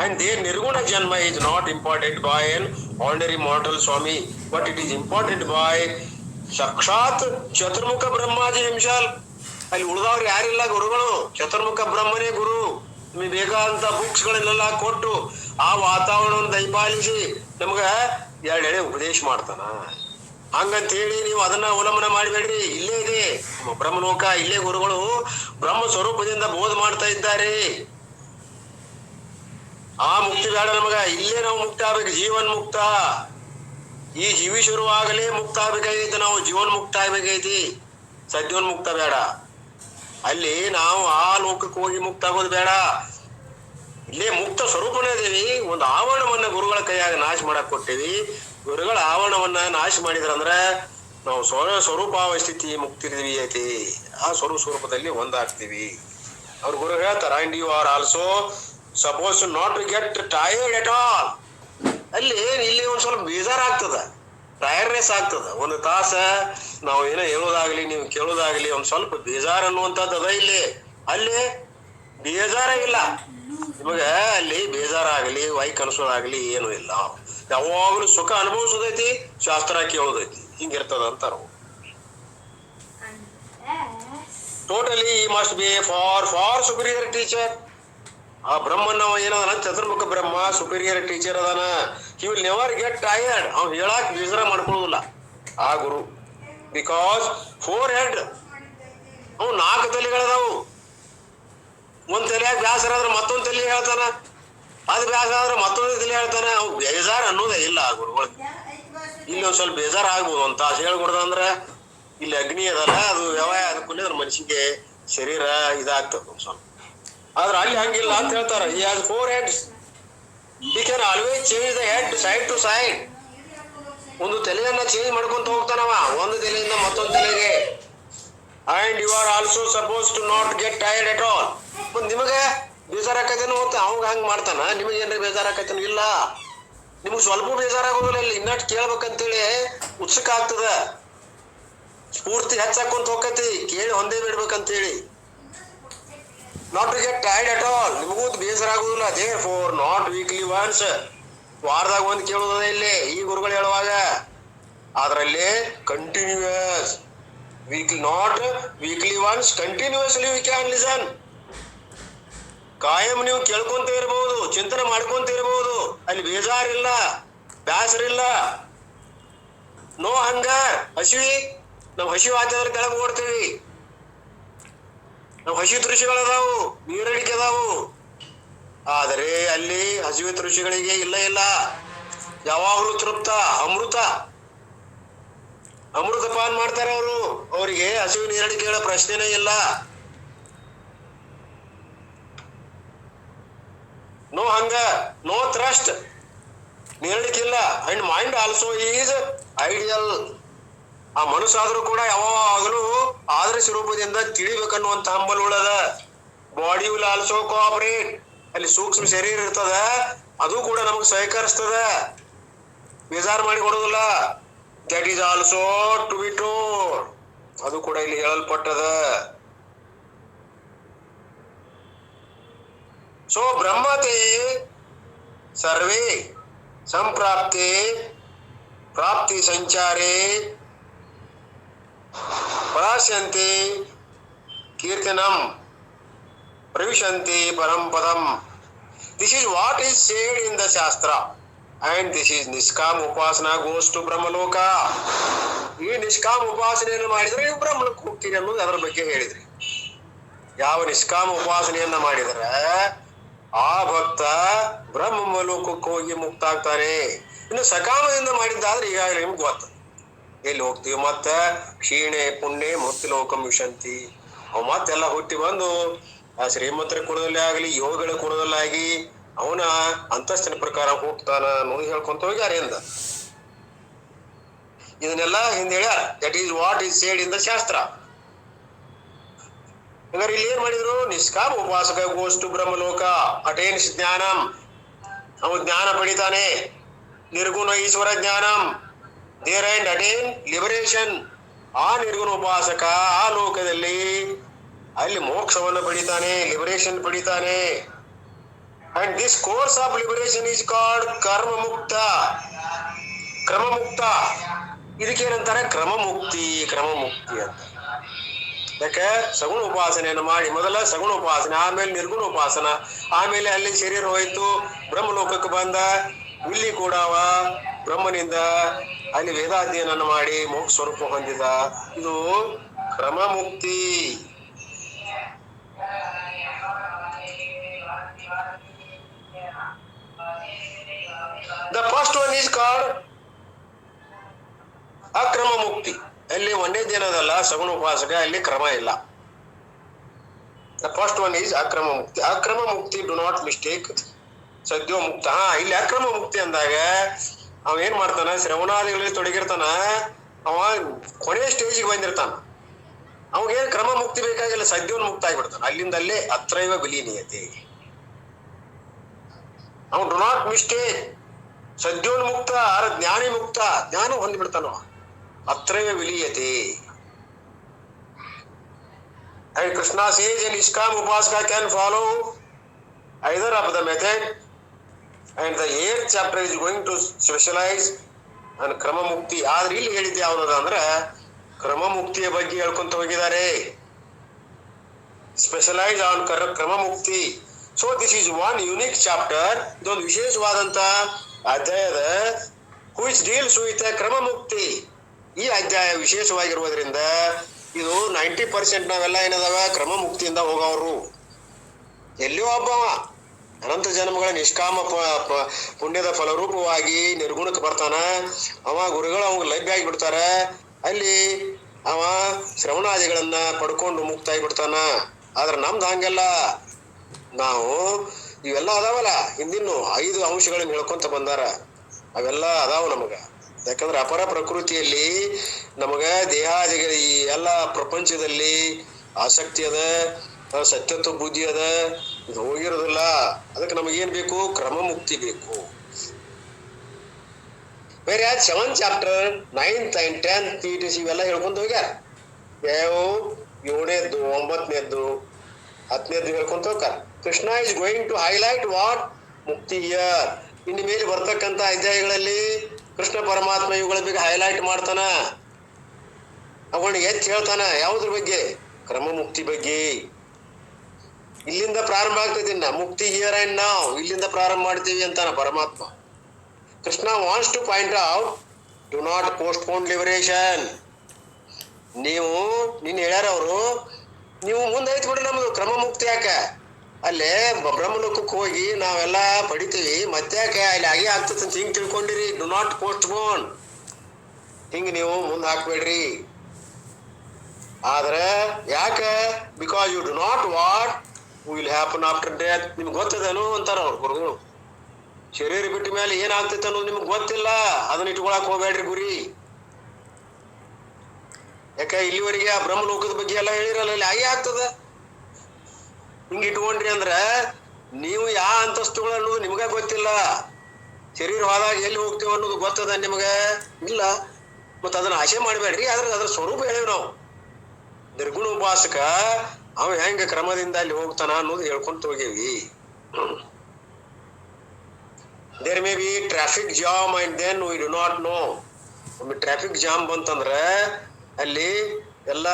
ಅಂಡ್ ದೇರ್ ನಿರ್ಗುಣ ಜನ್ಮ is not important by an ordinary mortal Swami, but it is important by ಸಾಕ್ಷಾತ್ ಚತುರ್ಮುಖ ಬ್ರಹ್ಮಾಜಿ himself. ಅಲ್ಲಿ ಉಳಿದವ್ರು ಯಾರಿಲ್ಲ ಗುರುಗಳು, ಚತುರ್ಮುಖ ಬ್ರಹ್ಮನೇ ಗುರು. ನಿಮಗೆ ಬೇಕಾದಂತ ಬುಕ್ಸ್ ಗಳನ್ನೆಲ್ಲ ಕೊಟ್ಟು ಆ ವಾತಾವರಣವನ್ನು ದಯಪಾಲಿಸಿ ನಮ್ಗ ಎರಡೆಳೆ ಉಪದೇಶ ಮಾಡ್ತಾನ. ಹಂಗಂತ ಹೇಳಿ ನೀವು ಅದನ್ನ ಅವಲಂಬನೆ ಮಾಡಬೇಡ್ರಿ. ಇಲ್ಲೇ ಇದೆ ನಮ್ಮ ಬ್ರಹ್ಮಲೋಕ, ಇಲ್ಲೇ ಗುರುಗಳು ಬ್ರಹ್ಮ ಸ್ವರೂಪದಿಂದ ಬೋಧ ಮಾಡ್ತಾ ಇದ್ದಾರೆ. ಆ ಮುಕ್ತಿ ಬೇಡ ನಮಗ, ಇಲ್ಲೇ ನಾವು ಮುಕ್ತ ಆಗ್ಬೇಕು, ಜೀವನ್ ಮುಕ್ತ. ಈ ಜೀವಿ ಶುರುವಾಗಲೇ ಮುಕ್ತ ಆಗ್ಬೇಕಾಗೈತಿ, ನಾವು ಜೀವನ್ ಮುಕ್ತ ಆಗ್ಬೇಕೈತಿ, ಸದ್ಯೋನ್ಮುಕ್ತ ಬೇಡ. ಅಲ್ಲಿ ನಾವು ಆ ಲೋಕಕ್ಕೆ ಹೋಗಿ ಮುಕ್ತ ಆಗೋದು ಬೇಡ. ಇಲ್ಲೇ ಮುಕ್ತ ಸ್ವರೂಪನೇ ಇದೀವಿ. ಒಂದು ಆವರಣವನ್ನ ಗುರುಗಳ ಕೈಯಾಗ ನಾಶ ಮಾಡಕ್ ಕೊಟ್ಟಿವಿ. ಗುರುಗಳ ಆವರಣವನ್ನ ನಾಶ ಮಾಡಿದ್ರಂದ್ರ ನಾವು ಸ್ವರೂಪಾವಸ್ಥಿತಿ ಮುಕ್ತಿರ್ತೀವಿ ಐತಿ. ಆ ಸ್ವರೂಪದಲ್ಲಿ ಒಂದಾಗ್ತೀವಿ. ಅವ್ರ ಗುರು ಹೇಳ್ತಾರ, and you are also suppose not to get tired at all. ಅಲ್ಲಿ ಇಲ್ಲಿ ಒಂದ್ ಸ್ವಲ್ಪ ಬೇಜಾರಾಗ್ತದ, ಟೈರ್ನೆಸ್ ಆಗ್ತದ. ಒಂದು ತಾಸ ನಾವು ಏನೋ ಹೇಳೋದಾಗ್ಲಿ, ನೀವು ಕೇಳೋದಾಗ್ಲಿ, ಒಂದ್ ಸ್ವಲ್ಪ ಬೇಜಾರ್ ಅನ್ನುವಂಥದ್ದು ಅದ ಇಲ್ಲಿ. ಅಲ್ಲಿ ಬೇಜಾರ ಇಲ್ಲ ನಿಮಗ, ಅಲ್ಲಿ ಬೇಜಾರಾಗ್ಲಿ, ವೈಕ್ ಅನ್ಸೋದಾಗ್ಲಿ ಏನು ಇಲ್ಲ. ಯಾವಾಗ್ಲೂ ಸುಖ ಅನುಭವಿಸೋದೈತಿ, ಶಾಸ್ತ್ರ ಕೇಳೋದೈತಿ, ಹಿಂಗಿರ್ತದ ಅಂತಾರ. ಟೋಟಲಿ ಈ must be for superior teacher. ಆ ಬ್ರಹ್ಮನ ಏನದನ, ಚತುರ್ಮುಖ ಬ್ರಹ್ಮ ಸುಪೀರಿಯರ್ ಟೀಚರ್ ಅದಾನ. He will never get tired. ಅವ್ನು ಹೇಳಾಕ್ ಬೇಸರ ಮಾಡ್ಕೊಳ್ಳೋದಿಲ್ಲ ಆ ಗುರು. ಬಿಕಾಸ್ 4 ಹೆಡ್, ಅವ್ 4 ತಲೆಗಳದಾವು. ಒಂದ್ ತಲೆಯಾಗ ಬ್ಯಾಸರ ಆದ್ರೆ ಮತ್ತೊಂದ್ ತಲೆ ಹೇಳ್ತಾನ, ಅದ್ ಬ್ಯಾಸರ ಆದ್ರೆ ಮತ್ತೊಂದ್ ತಲೆ ಹೇಳ್ತಾನ. ಅವ್ ಬೇಜಾರ್ ಅನ್ನೋದೇ ಇಲ್ಲ ಆ ಗುರುಗಳಿಗೆ. ಇಲ್ಲಿ ಒಂದ್ ಸ್ವಲ್ಪ ಬೇಜಾರ್ ಆಗ್ಬೋದು ಅಂತ ಹೇಳ್ಕೊಡ್ದಂದ್ರ, ಇಲ್ಲಿ ಅಗ್ನಿ ಅದಲ್ಲ, ಅದು ಯಾವಾಗ ಅದಕ್ಕೂ ಅದ್ರ ಮನುಷ್ಯಗೆ ಶರೀರ ಇದಾಗ್ತದ ಒಂದ್ ಸ್ವಲ್ಪ. ಆದ್ರೆ ಅಲ್ಲಿ ಹಂಗಿಲ್ಲ ಅಂತ ಹೇಳ್ತಾರ. He has 4 heads. He can always change the head side to side. ಒಂದು ತಲೆಯನ್ನ ಚೇಂಜ್ ಮಾಡ್ಕೊಂತ ಹೋಗ್ತಾನವ, ಒಂದು ತಲೆಯಿಂದ ಮತ್ತೊಂದು ತಲೆಗೆ. And you are also suppose to not get tired at all. ಮತ್ ನಿಮಗೆ ಬೇಜಾರಾಕೈತೇನೋ ಅಂತ ಅವಾಗ ಹಂಗ್ ಮಾಡ್ತಾನ, ನಿಮಗೆ ಏನ್ರ ಬೇಜಾರಾಕೈತೇನೋ ಇಲ್ಲ. ನಿಮ್ಗೆ ಸ್ವಲ್ಪ ಬೇಜಾರಾಗೋದಿಲ್ಲ. ಇಲ್ಲಿ ಇನ್ನಟ್ ಕೇಳ್ಬೇಕಂತೇಳಿ ಉತ್ಸುಕ ಆಗ್ತದ, ಸ್ಫೂರ್ತಿ ಹೆಚ್ಚಾಕೊಂತ ಹೋಗತಿ, ಕೇಳಿ ಒಂದೇ ಬಿಡ್ಬೇಕಂತೇಳಿ. Not to get tired at all, ನಿಮಗೂ ಬೇಸರ ಆಗುದಿಲ್ಲ. ದೇರ್ಫೋರ್ ನಾಟ್ ವೀಕ್ಲಿ ಒನ್ಸ್, ವಾರದಾಗ ಒಂದ್ ಕೇಳೋದ ಇಲ್ಲಿ ಈ ಗುರುಗಳು ಹೇಳುವಾಗ. ಅದ್ರಲ್ಲಿ continuous, weekly not weekly once, continuously we can listen. ಕಾಯಂ ನೀವು ಕೇಳ್ಕೊಂತ ಇರಬಹುದು, ಚಿಂತನೆ ಮಾಡ್ಕೊಂತ ಇರಬಹುದು. ಅಲ್ಲಿ ಬೇಜಾರಿಲ್ಲ, ಬ್ಯಾಸರಿಲ್ಲ. ನೋ ಹಂಗರ್, ಹಸಿವಿ. ನಾವು ಹಸಿವು ಆತಂದ್ರೆ ಕೆಳಗೆ ಓಡ್ತೀವಿ. ನಾವು ಹಸಿ ತೃಷಿಗಳದಾವು, ನೀರಡಿಕೆ ಅದಾವು. ಆದರೆ ಅಲ್ಲಿ ಹಸಿವೆ ತೃಷಿಗಳಿಗೆ ಇಲ್ಲ. ಯಾವಾಗಲೂ ತೃಪ್ತ, ಅಮೃತ ಪಾನ್ ಮಾಡ್ತಾರೆ ಅವರು. ಅವರಿಗೆ ಹಸಿವು ನೀರಡಿಕೆಗಳ ಪ್ರಶ್ನೆನೇ ಇಲ್ಲ. ನೋ ಹಂಗರ್, ನೋ ಥ್ರಸ್ಟ್, ನೀರಳಿಕ್ಕಿಲ್ಲ. And mind also is ideal. ಆ ಮನಸ್ಸಾದ್ರೂ ಕೂಡ ಯಾವಾಗಲೂ ಆದರ್ಶ ರೂಪದಿಂದ ತಿಳಿಬೇಕನ್ನುವಂತ ಹಂಬಲ್ ಉಳ್ಳದ. Body will also cooperate. ಅಲ್ಲಿ ಸೂಕ್ಷ್ಮ ಶರೀರ ಇರ್ತದ, ಅದು ಕೂಡ ನಮಗ್ ಸಹಕರಿಸ್ತದ, ಬೇಜಾರ್ ಮಾಡಿ ಕೊಡುದಿಲ್ಲ. That is also to be told. ಅದು ಕೂಡ ಇಲ್ಲಿ ಹೇಳಲ್ಪಟ್ಟದ. ಸೊ ಬ್ರಹ್ಮತೆ ಸರ್ವೇ ಸಂಪ್ರಾಪ್ತೆ ಪ್ರಾಪ್ತಿ ಸಂಚಾರೇ ಪರಾಸ್ಯಂತೆ ಕೀರ್ತನಂ ಪ್ರವಿಶಂತೆ ಪರಂ ಪದಂ. This is what is said in the Shastra. And this is ನಿಷ್ಕಾಮ ಉಪಾಸನಾ goes to ಬ್ರಹ್ಮಲೋಕ. ಈ ನಿಷ್ಕಾಮ ಉಪಾಸನೆಯನ್ನು ಮಾಡಿದ್ರೆ ನೀವು ಬ್ರಹ್ಮಲೋಕ ಹೋಗ್ತೀರಿ ಅನ್ನೋದು ಅದರ ಬಗ್ಗೆ ಹೇಳಿದ್ರಿ. ಯಾವ ನಿಷ್ಕಾಮ ಉಪಾಸನೆಯನ್ನ ಮಾಡಿದರೆ ಆ ಭಕ್ತ ಬ್ರಹ್ಮ ಲೋಕಕ್ಕೆ ಹೋಗಿ ಮುಕ್ತ ಆಗ್ತಾನೆ. ಇನ್ನು ಸಕಾಮದಿಂದ ಮಾಡಿದ್ದಾದ್ರೆ ಈಗಾಗಲೇ ನಿಮ್ಗೆ ಗೊತ್ತ ಎಲ್ಲಿ ಹೋಗ್ತೀವಿ. ಮತ್ತ ಕ್ಷೀಣೆ ಪುಣ್ಯ ಮೃತ್ಯು ಲೋಕಂ ವಿಶಂತಿ. ಅವ್ ಮತ್ತೆಲ್ಲ ಹುಟ್ಟಿ ಬಂದು ಆ ಶ್ರೀಮಂತರ ಕುಣದಲ್ಲಿ ಆಗ್ಲಿ ಯೋಗಗಳ ಕುಣದಲ್ಲಾಗಿ ಅವನ ಅಂತಸ್ತಿನ ಪ್ರಕಾರ ಹೋಗ್ತಾನ ಅನ್ನೋದು ಹೇಳ್ಕೊಂತ ಹೋಗ್ಯಾರ ಎಂದ. ಇದನ್ನೆಲ್ಲ ಹಿಂದೆ ಹೇಳ್ಯಾರ. That is what is said in the ಶಾಸ್ತ್ರ. ಹಂಗಾರೆ ಇಲ್ಲಿ ಏನ್ ಮಾಡಿದ್ರು? ನಿಷ್ಕಾಮ ಉಪಾಸಕ ಗೋಷ್ಟು ಬ್ರಹ್ಮಲೋಕ ಅಟೇನ್ಸ್ ಜ್ಞಾನಂ. ಅವನು ಜ್ಞಾನ ಪಡಿತಾನೆ. ನಿರ್ಗುಣ ಈಶ್ವರ ಜ್ಞಾನಂ ದೇರ್ ಅಂಡ್ ಅಟೇನ್ ಲಿಬರೇಷನ್. ಆ ನಿರ್ಗುಣ ಉಪಾಸಕ ಆ ಲೋಕದಲ್ಲಿ ಅಲ್ಲಿ ಮೋಕ್ಷವನ್ನು ಪಡಿತಾನೆ, ಲಿಬರೇಷನ್ ಪಡಿತಾನೆ. And this course of liberation is called karma mukta, ಕ್ರಮ ಮುಕ್ತ. ಇದಕ್ಕೇನಂತಾರೆ? ಕ್ರಮ ಮುಕ್ತಿ, ಕ್ರಮ ಮುಕ್ತಿ ಅಂತ. ಯಾಕೆ? ಸಗುಣ ಉಪಾಸನೆಯನ್ನು ಮಾಡಿ ಮೊದಲ ಸಗುಣ ಉಪಾಸನೆ, ಆಮೇಲೆ ನಿರ್ಗುಣ ಉಪಾಸನ, ಆಮೇಲೆ ಅಲ್ಲಿ ಶರೀರ ಹೋಯ್ತು, ಬ್ರಹ್ಮಲೋಕಕ್ಕೆ ಬಂದ. ಇಲ್ಲಿ ಕೂಡ ಬ್ರಹ್ಮನಿಂದ ಅಲ್ಲಿ ವೇದಾಧ್ಯಯನ ಮಾಡಿ ಮೋಕ್ಷ ಸ್ವರೂಪ ಹೊಂದಿದ. ಇದು ಕ್ರಮ ಮುಕ್ತಿ. The first one is called ಅಕ್ರಮ ಮುಕ್ತಿ. ಅಲ್ಲಿ ಒಂದೇ ದಿನದಲ್ಲ ಸಗುಣ ಉಪಾಸಕ, ಅಲ್ಲಿ ಕ್ರಮ ಇಲ್ಲ. The first one is ಅಕ್ರಮ ಮುಕ್ತಿ. ಅಕ್ರಮ ಮುಕ್ತಿ ಡು ನಾಟ್ ಮಿಸ್ಟೇಕ್ ಸದ್ಯೋ ಮುಕ್ತ. ಇಲ್ಲಿ ಅಕ್ರಮ ಮುಕ್ತಿ ಅಂದಾಗ ಅವ ಏನ್ ಮಾಡ್ತಾನ? ಶ್ರವಣಾದಿಗಳಲ್ಲಿ ತೊಡಗಿರ್ತಾನ. ಅವ ಕೊನೆಯ ಸ್ಟೇಜಿಗೆ ಬಂದಿರ್ತಾನ. ಅವಾಗೇನ್ ಕ್ರಮ ಮುಕ್ತಿ ಬೇಕಾಗಿಲ್ಲ, ಸದ್ಯೋನ್ ಮುಕ್ತ ಆಗಿಬಿಡ್ತಾನ. ಅಲ್ಲಿಂದಲ್ಲೇ ಅತ್ರೈವ ವಿಲೀನೀಯತೆ. ಅವನು ಡು ನಾಟ್ ಮಿಸ್ಟೇಕ್ ಸದ್ಯೋನ್ಮುಕ್ತ, ಜ್ಞಾನಿ ಮುಕ್ತ, ಜ್ಞಾನ ಹೊಂದಿಬಿಡ್ತಾನ. ಅತ್ರೈವ ವಿಲೀಯತೆ. And Krishna says an Niskam Upasaka can follow either of the method, and the 8th chapter is going to specialize on ಕ್ರಮ ಮುಕ್ತಿ. ಆದ್ರೆ ಇಲ್ಲಿ ಹೇಳಿದ್ದೆ ಯಾವ್ದದ ಅಂದ್ರೆ ಕ್ರಮ ಮುಕ್ತಿಯ ಬಗ್ಗೆ ಹೇಳ್ಕೊಂತ ಹೋಗಿದ್ದಾರೆ. ಸ್ಪೆಷಲೈಸ್ ಆನ್ ಕ್ರಮ ಮುಕ್ತಿ. So this is one unique chapter. ಇದೊಂದು ವಿಶೇಷವಾದಂತ ಅಧ್ಯಾಯದ which deals with ಕ್ರಮ ಮುಕ್ತಿ. ಈ ಅಧ್ಯಾಯ ವಿಶೇಷವಾಗಿರುವುದರಿಂದ ಇದು 90% ನಾವೆಲ್ಲ ಏನದಾವ ಕ್ರಮ ಮುಕ್ತಿಯಿಂದ ಹೋಗೋರು. ಎಲ್ಲಿಯೋ ಒಬ್ಬ ಅನಂತ ಜನ್ಮಗಳ ನಿಷ್ಕಾಮ ಪುಣ್ಯದ ಫಲರೂಪವಾಗಿ ನಿರ್ಗುಣಕ್ಕೆ ಬರ್ತಾನ. ಅವ ಗುರುಗಳು ಅವಾಗ ಲಭ್ಯ ಆಗಿಬಿಡ್ತಾರ. ಅಲ್ಲಿ ಅವ ಶ್ರವಣಾದಿಗಳನ್ನ ಪಡ್ಕೊಂಡು ಮುಕ್ತ ಆಗಿಬಿಡ್ತಾನ. ಆದ್ರೆ ನಮ್ದು ಹಂಗೆಲ್ಲ. ನಾವು ಇವೆಲ್ಲ ಅದಾವಲ್ಲ, ಹಿಂದಿನ 5 ಅಂಶಗಳನ್ನ ಹೇಳ್ಕೊಂತ ಬಂದಾರ. ಅವೆಲ್ಲ ಅದಾವ ನಮಗ. ಯಾಕಂದ್ರೆ ಅಪರ ಪ್ರಕೃತಿಯಲ್ಲಿ ನಮಗ ದೇಹಾದಿಗಳ ಈ ಎಲ್ಲ ಪ್ರಪಂಚದಲ್ಲಿ ಆಸಕ್ತಿ ಅದ, ಸತ್ಯತ್ವ ಬುದ್ಧಿ ಅದ. ಇದು ಹೋಗಿರೋದಿಲ್ಲ. ಅದಕ್ಕೆ ನಮಗೇನ್ ಬೇಕು? ಕ್ರಮ ಮುಕ್ತಿ ಬೇಕು. ಬೇರೆ 7th chapter 9th and 10th TTC ಇವೆಲ್ಲ ಹೇಳ್ಕೊಂತ ಹೋಗ್ಯಾರ. ಯಾವ 7ನೇದ್ದು 9ನೇದ್ದು 10ನೇದ್ದು ಹೇಳ್ಕೊಂತ ಹೋಗ್ಯಾರ. Krishna is going to highlight what mukti here. ಇನ್ನು ಮೇಲೆ ಬರ್ತಕ್ಕಂಥ ಅಧ್ಯಾಯಗಳಲ್ಲಿ ಕೃಷ್ಣ ಪರಮಾತ್ಮ ಇವುಗಳ ಬಗ್ಗೆ ಹೈಲೈಟ್ ಮಾಡ್ತಾನ. ಅವುಗಳನ್ನ ಎತ್ತಿ ಹೇಳ್ತಾನ. ಯಾವುದ್ರ ಬಗ್ಗೆ? ಕ್ರಮ ಮುಕ್ತಿ ಬಗ್ಗೆ. ಇಲ್ಲಿಂದ ಪ್ರಾರಂಭ ಆಗ್ತೈತಿ. ಮುಕ್ತಿ ಹಿಯರ್ ಅಂಡ್ ನಾವ್ ಇಲ್ಲಿಂದ ಪ್ರಾರಂಭ ಮಾಡ್ತೀವಿ ಅಂತಾನ ಪರಮಾತ್ಮ. Krishna wants to point out do not postpone liberation. ನೀವು ನಿನ್ನ ಹೇಳ್ಯಾರ ಅವರು, ನೀವು ಮುಂದೆ ಐತ್ ಬಿಡ್ರಿ ನಮ್ದು ಕ್ರಮ ಮುಕ್ತಿ. ಯಾಕೆ? ಅಲ್ಲೇ ಬ್ರಹ್ಮಲೋಕಕ್ಕೆ ಹೋಗಿ ನಾವೆಲ್ಲ ಪಡಿತೀವಿ, ಮತ್ತೆ ಯಾಕೆ ಅಲ್ಲಿ ಹಾಗೆ ಆಗ್ತದೆ ಅಂತ ಹಿಂಗ್ ತಿಳ್ಕೊಂಡಿರಿ. Do not postpone. ಹಿಂಗ್ ನೀವು ಮುಂದೆ ಹಾಕ್ಬೇಡ್ರಿ. ಆದ್ರೆ ಯಾಕೆ? Because you do not what will happen after death. ನಿಮ್ಗೆ ಗೊತ್ತದೇನು ಅಂತಾರ ಅವ್ರ ಗುರುಗಳು. ಶರೀರ ಬಿಟ್ಟ ಮೇಲೆ ಏನಾಗ್ತೈತೆ ಅನ್ನೋದು ನಿಮ್ಗೆ ಗೊತ್ತಿಲ್ಲ. ಅದನ್ನ ಇಟ್ಕೊಳಕ್ ಹೋಗ್ಬೇಡ್ರಿ ಗುರಿ. ಯಾಕೆ ಇಲ್ಲಿವರೆಗೆ ಆ ಬ್ರಹ್ಮಲೋಕದ ಬಗ್ಗೆ ಎಲ್ಲ ಹೇಳಿರಲ್ಲ, ಇಲ್ಲಿ ಹಾಗೆ ಆಗ್ತದ. ಹಿಂಗ್ ಇಟ್ಕೊಂಡ್ರಿ ಅಂದ್ರ ನೀವು ಯಾ ಅಂತಸ್ತುಗಳು ಅನ್ನೋದು ನಿಮ್ಗ ಗೊತ್ತಿಲ್ಲ. ಶರೀರ ಹೋದಾಗ ಎಲ್ಲಿ ಹೋಗ್ತೇವ ಅನ್ನೋದು ಗೊತ್ತದ ನಿಮ್ಗ ಇಲ್ಲ. ಮತ್ತ ಅದನ್ನ ಆಶೆ ಮಾಡ್ಬೇಡ್ರಿ. ಅದ್ರ ಸ್ವರೂಪ ಹೇಳಿವ್ ನಾವು. ನಿರ್ಗುಣ ಉಪಾಸಕ ಅವ ಹೆಂಗ ಕ್ರಮದಿಂದ ಅಲ್ಲಿ ಹೋಗ್ತಾನ ಅನ್ನೋದು ಹೇಳ್ಕೊಂತ ಹೋಗೇವಿ. There may be traffic jam and then we do not know. ಒಮ್ಮೆ ಟ್ರಾಫಿಕ್ ಜಾಮ್ ಬಂತಂದ್ರ ಅಲ್ಲಿ ಎಲ್ಲ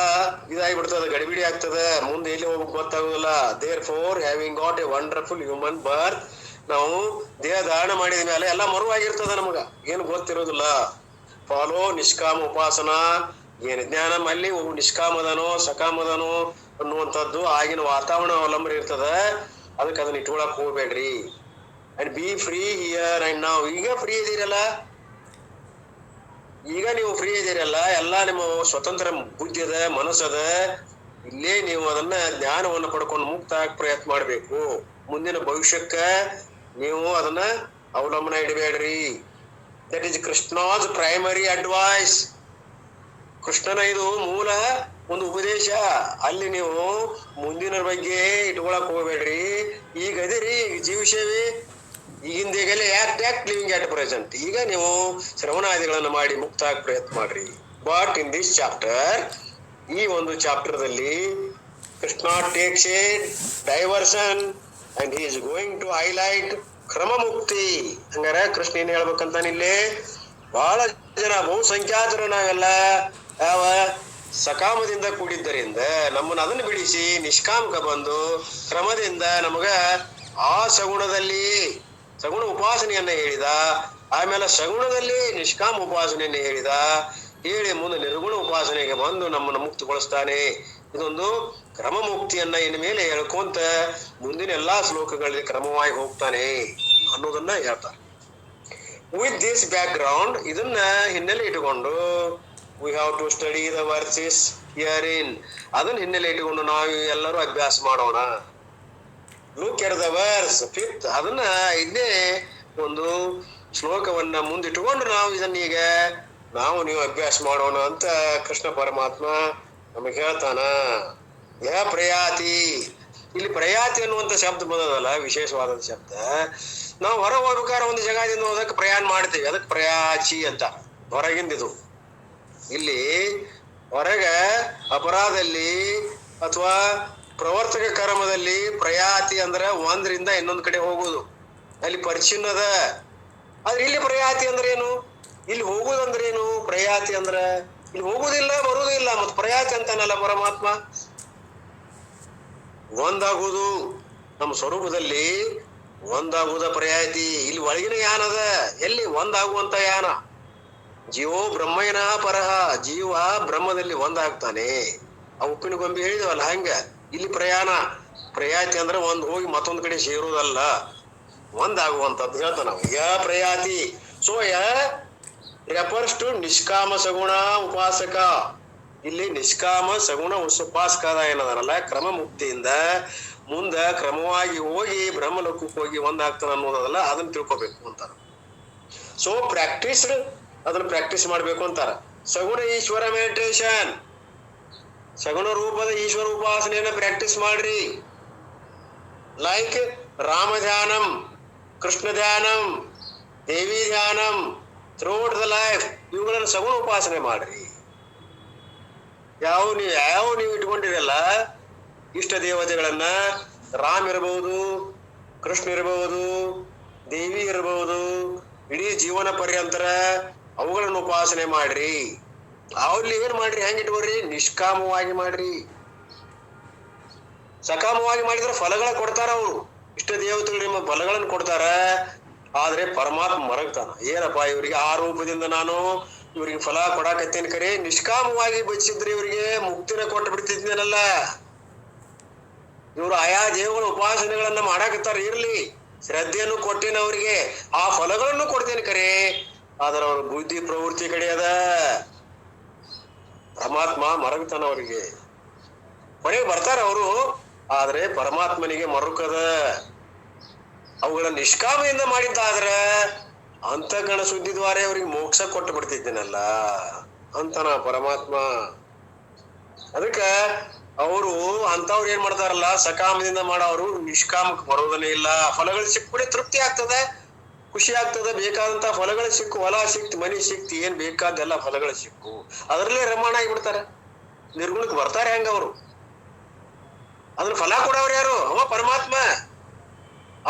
ಇದಾಗಿಬಿಡ್ತದ, ಗಡಿಬಿಡಿ ಆಗ್ತದ, ಮುಂದೆ ಎಲ್ಲಿ ಹೋಗ್ಬೇಕು ಗೊತ್ತಾಗುದಿಲ್ಲ. Therefore having got a wonderful human birth, ನಾವು ದೇಹ ಧಾರಣ ಮಾಡಿದ ಮೇಲೆ ಎಲ್ಲ ಮರುವಾಗಿರ್ತದ, ನಮಗ ಏನು ಗೊತ್ತಿರೋದಿಲ್ಲ. ಫಾಲೋ ನಿಷ್ಕಾಮ ಉಪಾಸನಾ. ಏನ್ ಜ್ಞಾನ ಅಲ್ಲಿ ನಿಷ್ಕಾಮದನೋ ಸಕಾಮದನೋ ಅನ್ನುವಂಥದ್ದು ಆಗಿನ ವಾತಾವರಣ ಅವಲಂಬನೆ ಇರ್ತದ. ಅದಕ್ಕೆ ಅದನ್ನ ಇಟ್ಕೊಳಕ್ ಹೋಗ್ಬೇಡ್ರಿ. And B free here and ನಾವು. ಈಗ ಫ್ರೀ ಇದೀರಲ್ಲ, ಈಗ ನೀವು ಫ್ರೀ ಇದೀರಲ್ಲ, ಎಲ್ಲಾ ನಿಮ್ಮ ಸ್ವತಂತ್ರ ಬುದ್ಧಿ ಅದ, ಮನಸ್ಸದ. ಇಲ್ಲೇ ನೀವು ಅದನ್ನ ಜ್ಞಾನವನ್ನು ಪಡ್ಕೊಂಡು ಮುಕ್ತ ಆಗಿ ಪ್ರಯತ್ನ ಮಾಡ್ಬೇಕು. ಮುಂದಿನ ಭವಿಷ್ಯಕ್ಕ ನೀವು ಅದನ್ನ ಅವಲಂಬನೆ ಇಡಬೇಡ್ರಿ. That is Krishna's primary advice. ಕೃಷ್ಣನ ಇದು ಮೂಲ ಒಂದು ಉಪದೇಶ. ಅಲ್ಲಿ ನೀವು ಮುಂದಿನ ಬಗ್ಗೆ ಇಟ್ಕೊಳಕ್ ಹೋಗ್ಬೇಡ್ರಿ. ಈಗ ಅದಿರಿ, ಈಗ ಜೀವಿಸೇವಿ, ಈಗಿಂದೀಗಲೇ ಆಕ್ಟ್ ಲಿವಿಂಗ್ ಅಟ್ ಪ್ರೆಸೆಂಟ್. ಈಗ ನೀವು ಶ್ರವಣಾದಿಗಳನ್ನ ಮಾಡಿ ಮುಕ್ತಾಗ ಪ್ರಯತ್ನ ಮಾಡ್ರಿ. ಬಟ್ ಇನ್ ದಿಸ್ ಚಾಪ್ಟರ್, ಈ ಒಂದು ಚಾಪ್ಟರ್ದಲ್ಲಿ Krishna takes a diversion and he is going to highlight krama mukti. ಹಂಗಾರ ಕೃಷ್ಣ ಏನ್ ಹೇಳ್ಬೇಕಂತಾನ ಇಲ್ಲಿ, ಬಹಳ ಜನ ಬಹುಸಂಖ್ಯಾತರು ನಾವೆಲ್ಲ ಯಾವ ಸಕಾಮದಿಂದ ಕೂಡಿದ್ದರಿಂದ ನಮ್ಮನ್ನ ಅದನ್ನು ಬಿಡಿಸಿ ನಿಷ್ಕಾಮಕ ಬಂದು ಕ್ರಮದಿಂದ ನಮಗ ಆ ಸಗುಣದಲ್ಲಿ ಸಗುಣ ಉಪಾಸನೆಯನ್ನ ಹೇಳಿದ. ಆಮೇಲೆ ಸಗುಣದಲ್ಲಿ ನಿಷ್ಕಾಮ ಉಪಾಸನೆಯನ್ನ ಹೇಳಿ ಮುಂದೆ ನಿರ್ಗುಣ ಉಪಾಸನೆಗೆ ಬಂದು ನಮ್ಮನ್ನು ಮುಕ್ತಿಗೊಳಿಸ್ತಾನೆ. ಇದೊಂದು ಕ್ರಮ ಮುಕ್ತಿಯನ್ನ ಇನ್ ಮೇಲೆ ಹೇಳ್ಕೊಂತ ಮುಂದಿನ ಎಲ್ಲಾ ಶ್ಲೋಕಗಳಲ್ಲಿ ಕ್ರಮವಾಗಿ ಹೋಗ್ತಾನೆ ಅನ್ನೋದನ್ನ ಹೇಳ್ತಾರೆ. ವಿತ್ ದಿಸ್ ಬ್ಯಾಕ್ ಗ್ರೌಂಡ್, ಇದನ್ನ ಹಿನ್ನೆಲೆ ಇಟ್ಟುಕೊಂಡು we have to study the verses herein. ಅದನ್ನ ಹಿನ್ನೆಲೆ ಇಟ್ಟುಕೊಂಡು ನಾವು ಎಲ್ಲರೂ ಅಭ್ಯಾಸ ಮಾಡೋಣ. Look at the verse 5th, ಅದನ್ನ ಇದೇ ಒಂದು ಶ್ಲೋಕವನ್ನ ಮುಂದಿಟ್ಟುಕೊಂಡು ನಾವು ಇದನ್ನೀಗ ನೀವು ಅಭ್ಯಾಸ ಮಾಡೋಣ ಅಂತ ಕೃಷ್ಣ ಪರಮಾತ್ಮ ನಮಗೆ ಹೇಳ್ತಾನ. ಯಾ ಪ್ರಯಾತಿ, ಇಲ್ಲಿ ಪ್ರಯಾತಿ ಅನ್ನುವಂಥ ಶಬ್ದ ಬಂದದಲ್ಲ, ವಿಶೇಷವಾದಂತ ಶಬ್ದ. ನಾವು ಹೊರ ಹೋಗ್ಬೇಕಾದ್ರೆ ಒಂದು ಜಾಗದಿಂದ ಹೋದಕ್ಕೆ ಪ್ರಯಾಣ ಮಾಡ್ತೀವಿ, ಅದಕ್ಕೆ ಪ್ರಯಾಚಿ ಅಂತ. ಹೊರಗಿಂದಿದು ಇಲ್ಲಿ ಹೊರಗ ಅಪರಾಧದಲ್ಲಿ ಅಥವಾ ಪ್ರವರ್ತಕ ಕರ್ಮದಲ್ಲಿ ಪ್ರಯಾತಿ ಅಂದ್ರೆ ಒಂದ್ರಿಂದ ಇನ್ನೊಂದ್ ಕಡೆ ಹೋಗುದು, ಅಲ್ಲಿ ಪರಿಚಿನ್ನದ. ಆದ್ರೆ ಇಲ್ಲಿ ಪ್ರಯಾತಿ ಅಂದ್ರೆ ಏನು, ಇಲ್ಲಿ ಹೋಗುದಂದ್ರೆ ಏನು? ಪ್ರಯಾತಿ ಅಂದ್ರ ಇಲ್ಲಿ ಹೋಗುದಿಲ್ಲ, ಬರುವುದಿಲ್ಲ. ಮತ್ ಪ್ರಯಾತಿ ಅಂತಾನಲ್ಲ ಪರಮಾತ್ಮ. ಒಂದಾಗುವುದು, ನಮ್ಮ ಸ್ವರೂಪದಲ್ಲಿ ಒಂದಾಗುವುದ ಪ್ರಯಾತಿ. ಇಲ್ಲಿ ಒಳಗಿನ ಯಾನದ, ಎಲ್ಲಿ ಒಂದಾಗುವಂತ ಯಾನ. ಜೀವೋ ಬ್ರಹ್ಮಯನ ಪರಹ, ಜೀವ ಬ್ರಹ್ಮದಲ್ಲಿ ಒಂದಾಗ್ತಾನೆ. ಆ ಉಪ್ಪಿನ ಗೊಂಬೆ ಹೇಳಿದವಲ್ಲ ಹಂಗ ಇಲ್ಲಿ ಪ್ರಯಾತಿ ಅಂದ್ರೆ ಒಂದ್ ಹೋಗಿ ಮತ್ತೊಂದ್ ಕಡೆ ಸೇರುವುದಲ್ಲ, ಒಂದಾಗುವಂತದ್ದು ಹೇಳ್ತಾನ ನಾವು. ಯ ಪ್ರಯಾತಿ. ಸೊ ರೆಫರ್ಸ್ ಟು ನಿಷ್ಕಾಮ ಸಗುಣ ಉಪಾಸಕ. ಇಲ್ಲಿ ನಿಷ್ಕಾಮ ಸಗುಣ ಉಪಾಸಕ ಏನದಾರಲ್ಲ, ಕ್ರಮ ಮುಕ್ತಿಯಿಂದ ಮುಂದ ಕ್ರಮವಾಗಿ ಹೋಗಿ ಬ್ರಹ್ಮಲೋಕಕ್ಕೆ ಹೋಗಿ ಒಂದಾಗ್ತಾನ ಅನ್ನೋದಲ್ಲ, ಅದನ್ನ ತಿಳ್ಕೊಬೇಕು ಅಂತಾರ. ಸೊ ಪ್ರಾಕ್ಟೀಸ್ಡ್, ಅದನ್ನ ಪ್ರಾಕ್ಟೀಸ್ ಮಾಡ್ಬೇಕು ಅಂತಾರ. ಸಗುಣ ಈಶ್ವರ ಮೆಡಿಟೇಷನ್, ಸಗುಣ ರೂಪದ ಈಶ್ವರ ಉಪಾಸನೆಯನ್ನ ಪ್ರಾಕ್ಟೀಸ್ ಮಾಡ್ರಿ. Like Rama dhyanam, Krishna dhyanam, Devi dhyanam, throughout the life, ಇವುಗಳನ್ನ ಸಗುಣ ಉಪಾಸನೆ ಮಾಡ್ರಿ. ಯಾವ ನೀವು ಇಟ್ಕೊಂಡಿರಲ್ಲ ಇಷ್ಟ ದೇವತೆಗಳನ್ನ, ರಾಮ್ ಇರಬಹುದು, ಕೃಷ್ಣ ಇರಬಹುದು, ದೇವಿ ಇರಬಹುದು, ಇಡೀ ಜೀವನ ಪರ್ಯಂತರ ಅವುಗಳನ್ನು ಉಪಾಸನೆ ಮಾಡ್ರಿ. ಅವ್ರಲ್ಲಿ ಏನ್ ಮಾಡ್ರಿ, ಹೆಂಗ್ ಇಟ್ಕೊಡ್ರಿ? ನಿಷ್ಕಾಮವಾಗಿ ಮಾಡ್ರಿ. ಸಕಾಮವಾಗಿ ಮಾಡಿದ್ರೆ ಫಲಗಳ ಕೊಡ್ತಾರ ಅವರು. ಇಷ್ಟ ದೇವತೆಗಳು ನಿಮ್ಮ ಫಲಗಳನ್ನು ಕೊಡ್ತಾರ. ಆದ್ರೆ ಪರಮಾತ್ಮ ಮರಗ್ತಾನ. ಏನಪ್ಪ ಇವ್ರಿಗೆ ಆ ರೂಪದಿಂದ ನಾನು ಇವ್ರಿಗೆ ಫಲ ಕೊಡಾಕತ್ತೇನೆ, ಕರೆ ನಿಷ್ಕಾಮವಾಗಿ ಬಚ್ಚಿದ್ರೆ ಇವ್ರಿಗೆ ಮುಕ್ತಿನ ಕೊಟ್ಟು ಬಿಡ್ತಿದ್ನೇನಲ್ಲ. ಇವ್ರು ಆಯಾ ದೇವಗಳ ಉಪಾಸನೆಗಳನ್ನ ಮಾಡಾಕತ್ತಾರ, ಇರ್ಲಿ, ಶ್ರದ್ಧೆಯನ್ನು ಕೊಟ್ಟೇನೆ ಅವ್ರಿಗೆ, ಆ ಫಲಗಳನ್ನು ಕೊಡ್ತೇನೆ ಕರೆ. ಆದ್ರೆ ಅವ್ರ ಬುದ್ಧಿ ಪ್ರವೃತ್ತಿ ಕಡೆ ಅದ. ಪರಮಾತ್ಮ ಮರಗ್ತಾನ ಅವ್ರಿಗೆ. ಕೊನೆಗೆ ಬರ್ತಾರ ಅವರು, ಆದ್ರೆ ಪರಮಾತ್ಮನಿಗೆ ಮರುಕದ. ಅವುಗಳ ನಿಷ್ಕಾಮೆಯಿಂದ ಮಾಡಿದ್ದಾದ್ರೆ ಅಂತಃಕರಣ ಶುದ್ಧಿ ದ್ವಾರ ಅವ್ರಿಗೆ ಮೋಕ್ಷ ಕೊಟ್ಟು ಬಿಡ್ತಿದ್ದೇನಲ್ಲ ಅಂತನ ಪರಮಾತ್ಮ. ಅದಕ್ಕ ಅವರು ಅಂತವ್ರು ಏನ್ ಮಾಡ್ತಾರಲ್ಲ, ಸಕಾಮದಿಂದ ಮಾಡೋರು ನಿಷ್ಕಾಮಕ್ಕೆ ಬರೋದನ್ನೇ ಇಲ್ಲ. ಫಲಗಳು ಸಿಕ್ಬಿಡಿ ತೃಪ್ತಿ ಆಗ್ತದೆ, ಖುಷಿ ಆಗ್ತದೆ. ಬೇಕಾದಂತ ಫಲಗಳು ಸಿಕ್ಕು, ಹೊಲ ಸಿಕ್ತು, ಮನಿ ಸಿಕ್ತು, ಏನ್ ಬೇಕಾದೆಲ್ಲ ಫಲಗಳು ಸಿಕ್ಕು, ಅದರಲ್ಲೇ ರಮಣ ಆಗಿಬಿಡ್ತಾರೆ. ನಿರ್ಗುಣಕ್ಕೆ ಬರ್ತಾರೆ ಹೆಂಗ ಅವರು? ಅದ್ರ ಫಲ ಕೊಡೋರು ಯಾರು? ಅವ ಪರಮಾತ್ಮ.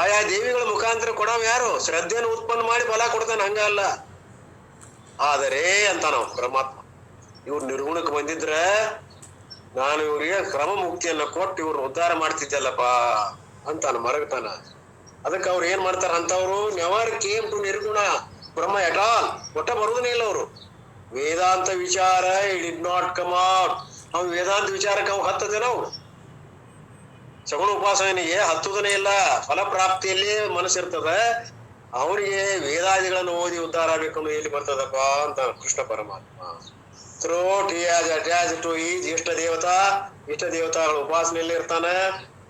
ಆಯಾ ದೇವಿಗಳ ಮುಖಾಂತರ ಕೊಡವ್ ಯಾರು? ಶ್ರದ್ಧೆಯನ್ನು ಉತ್ಪನ್ನ ಮಾಡಿ ಫಲ ಕೊಡ್ತಾನೆ, ಹಂಗ ಅಲ್ಲ. ಆದರೆ ಅಂತ ನಾವು ಪರಮಾತ್ಮ ಇವ್ರು ನಿರ್ಗುಣಕ್ಕೆ ಬಂದಿದ್ರ ನಾನು ಇವ್ರಿಗೆ ಕ್ರಮ ಮುಕ್ತಿಯನ್ನ ಕೊಟ್ಟು ಇವ್ರು ಉದ್ಧಾರ ಮಾಡ್ತಿದ್ದಲ್ಲಪ್ಪ ಅಂತಾನ ಮರಗ್ತಾನ. ಅದಕ್ಕೆ ಅವ್ರು ಏನ್ ಮಾಡ್ತಾರ ಅಂತವ್ರು, ನೆವರ್ ಕೇಮ್ ಟು ನಿರ್ಗುಣ ಬ್ರಹ್ಮ ಎಟ್ ಆಲ್. ಒಟ್ಟ ಬರುವುದನೇ ಇಲ್ಲ ಅವರು. ವೇದಾಂತ ವಿಚಾರ it did not come out. ಅವ್ನು ವೇದಾಂತ ವಿಚಾರಕ್ಕೆ ಅವ್ ಹತ್ತದೇನ ಅವ್ರು. ಸಗುಣ ಉಪಾಸನೆಗೆ ಹತ್ತುದನೇ ಇಲ್ಲ. ಫಲಪ್ರಾಪ್ತಿಯಲ್ಲಿ ಮನಸ್ಸಿರ್ತದ. ಅವನಿಗೆ ವೇದಾದಿಗಳನ್ನು ಓದಿ ಉದ್ಧಾರ ಆಗ್ಬೇಕು ಎಲ್ಲಿ ಬರ್ತದಪ್ಪ ಅಂತ ಕೃಷ್ಣ ಪರಮಾತ್ಮ. Throat he has attached to his ಇಷ್ಟ ದೇವತಾ. ಇಷ್ಟ ದೇವತಾಗಳ ಉಪಾಸನೆಯಲ್ಲಿ ಇರ್ತಾನ.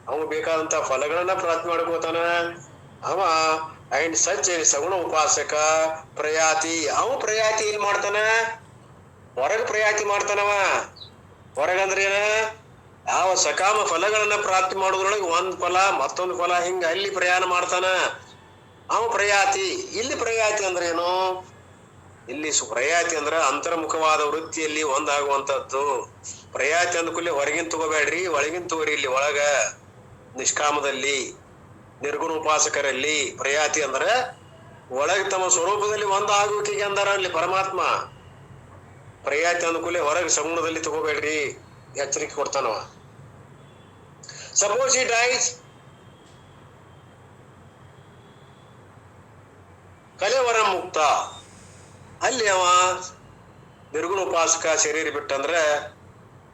ಅವನು ಬೇಕಾದಂತ ಫಲಗಳನ್ನ ಪ್ರಾಪ್ತಿ ಮಾಡ್ಕೋತಾನ ಅವ. ಅಂಡ್ ಸಚ್ ಸಗುಣ ಉಪಾಸಕ ಪ್ರಯಾತಿ. ಅವ ಪ್ರಯಾತಿ ಇಲ್ಲಿ ಮಾಡ್ತಾನ, ಹೊರಗ್ ಪ್ರಯಾತಿ ಮಾಡ್ತಾನವ. ಹೊರಗಂದ್ರೆ ಏನ? ಯಾವ ಸಕಾಮ ಫಲಗಳನ್ನ ಪ್ರಾಪ್ತಿ ಮಾಡೋದ್ರೊಳಗೆ ಒಂದ್ ಫಲ ಮತ್ತೊಂದು ಫಲ ಹಿಂಗ ಅಲ್ಲಿ ಪ್ರಯಾಣ ಮಾಡ್ತಾನ ಅವ ಪ್ರಯಾತಿ. ಇಲ್ಲಿ ಪ್ರಯಾತಿ ಅಂದ್ರೆ ಏನು? ಇಲ್ಲಿ ಪ್ರಯಾತಿ ಅಂದ್ರ ಅಂತರ್ಮುಖವಾದ ವೃತ್ತಿಯಲ್ಲಿ ಒಂದಾಗುವಂತದ್ದು. ಪ್ರಯಾತಿ ಅಂದ್ಕೂಲಿ ಹೊರಗಿನ ತಗೋಬೇಡ್ರಿ, ಒಳಗಿನ ತಗೋರಿ. ಇಲ್ಲಿ ಒಳಗ ನಿಷ್ಕಾಮದಲ್ಲಿ ನಿರ್ಗುಣ ಉಪಾಸಕರಲ್ಲಿ ಪ್ರಯಾತಿ ಅಂದ್ರ ಒಳಗೆ ತಮ್ಮ ಸ್ವರೂಪದಲ್ಲಿ ಒಂದಾಗುವಿಕೆಗೆ ಅಂದಾರ ಅಲ್ಲಿ ಪರಮಾತ್ಮ. ಪ್ರಯಾತಿ ಅಂದ್ಕೂಲಿ ಹೊರಗೆ ಸಗುಣದಲ್ಲಿ ತಗೋಬೇಡ್ರಿ, ಎಚ್ಚರಿಕೆ ಕೊಡ್ತಾನವ. ಸಪೋಸ್ ಈ ಡೈಸ್, ಕಲೆವರ ಮುಕ್ತ. ಅಲ್ಲಿ ಅವ ನಿರ್ಗುಣ ಉಪಾಸಕ ಶರೀರ ಬಿಟ್ಟಂದ್ರೆ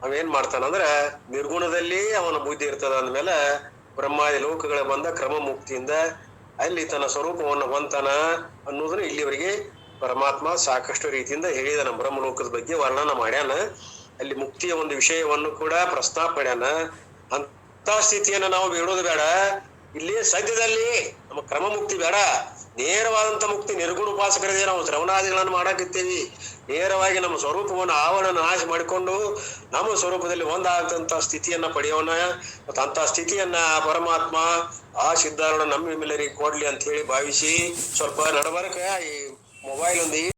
ಅವೇನ್ ಮಾಡ್ತಾನಂದ್ರ ನಿರ್ಗುಣದಲ್ಲಿ ಅವನ ಬುದ್ಧಿ ಇರ್ತದ. ಅಂದ್ಮೇಲೆ ಬ್ರಹ್ಮಾದಿ ಲೋಕಗಳ ಬಂದ ಕ್ರಮ ಮುಕ್ತಿಯಿಂದ ಅಲ್ಲಿ ತನ್ನ ಸ್ವರೂಪವನ್ನು ಹೊಂತಾನ ಅನ್ನೋದನ್ನ ಇಲ್ಲಿವರೆಗೆ ಪರಮಾತ್ಮ ಸಾಕಷ್ಟು ರೀತಿಯಿಂದ ಹೇಳಿದಾನ. ಬ್ರಹ್ಮಲೋಕದ ಬಗ್ಗೆ ವರ್ಣನ ಮಾಡ್ಯಾನ. ಅಲ್ಲಿ ಮುಕ್ತಿಯ ಒಂದು ವಿಷಯವನ್ನು ಕೂಡ ಪ್ರಸ್ತಾಪ ಮಾಡ್ಯಾನ. ಅಂತ ಸ್ಥಿತಿಯನ್ನ ನಾವು ಬೇಡೋದು ಬೇಡ. ಇಲ್ಲಿ ಸದ್ಯದಲ್ಲಿ ನಮ್ಮ ಕ್ರಮ ಮುಕ್ತಿ ಬೇಡ. ನೇರವಾದಂತ ಮುಕ್ತಿ ನಿರ್ಗುಣ ಉಪಾಸಕರಿದೆ. ನಾವು ಶ್ರವಣಾದಿಗಳನ್ನು ಮಾಡಾಕತ್ತೀವಿ. ನೇರವಾಗಿ ನಮ್ಮ ಸ್ವರೂಪವನ್ನು ಆವರಣ ನಾಶ ಮಾಡಿಕೊಂಡು ನಮ್ಮ ಸ್ವರೂಪದಲ್ಲಿ ಒಂದಾಗಂತ ಸ್ಥಿತಿಯನ್ನ ಪಡೆಯೋಣ. ಮತ್ತು ಅಂತ ಸ್ಥಿತಿಯನ್ನ ಪರಮಾತ್ಮ ಆ ಸಿದ್ಧಾರೂಢ ನಮ್ಮೆಲ್ಲರಿಗೆ ಕೊಡ್ಲಿ ಅಂತ ಹೇಳಿ ಭಾವಿಸಿ ಸ್ವಲ್ಪ ನಡಬರಕ ಈ ಮೊಬೈಲ್ ಒಂದು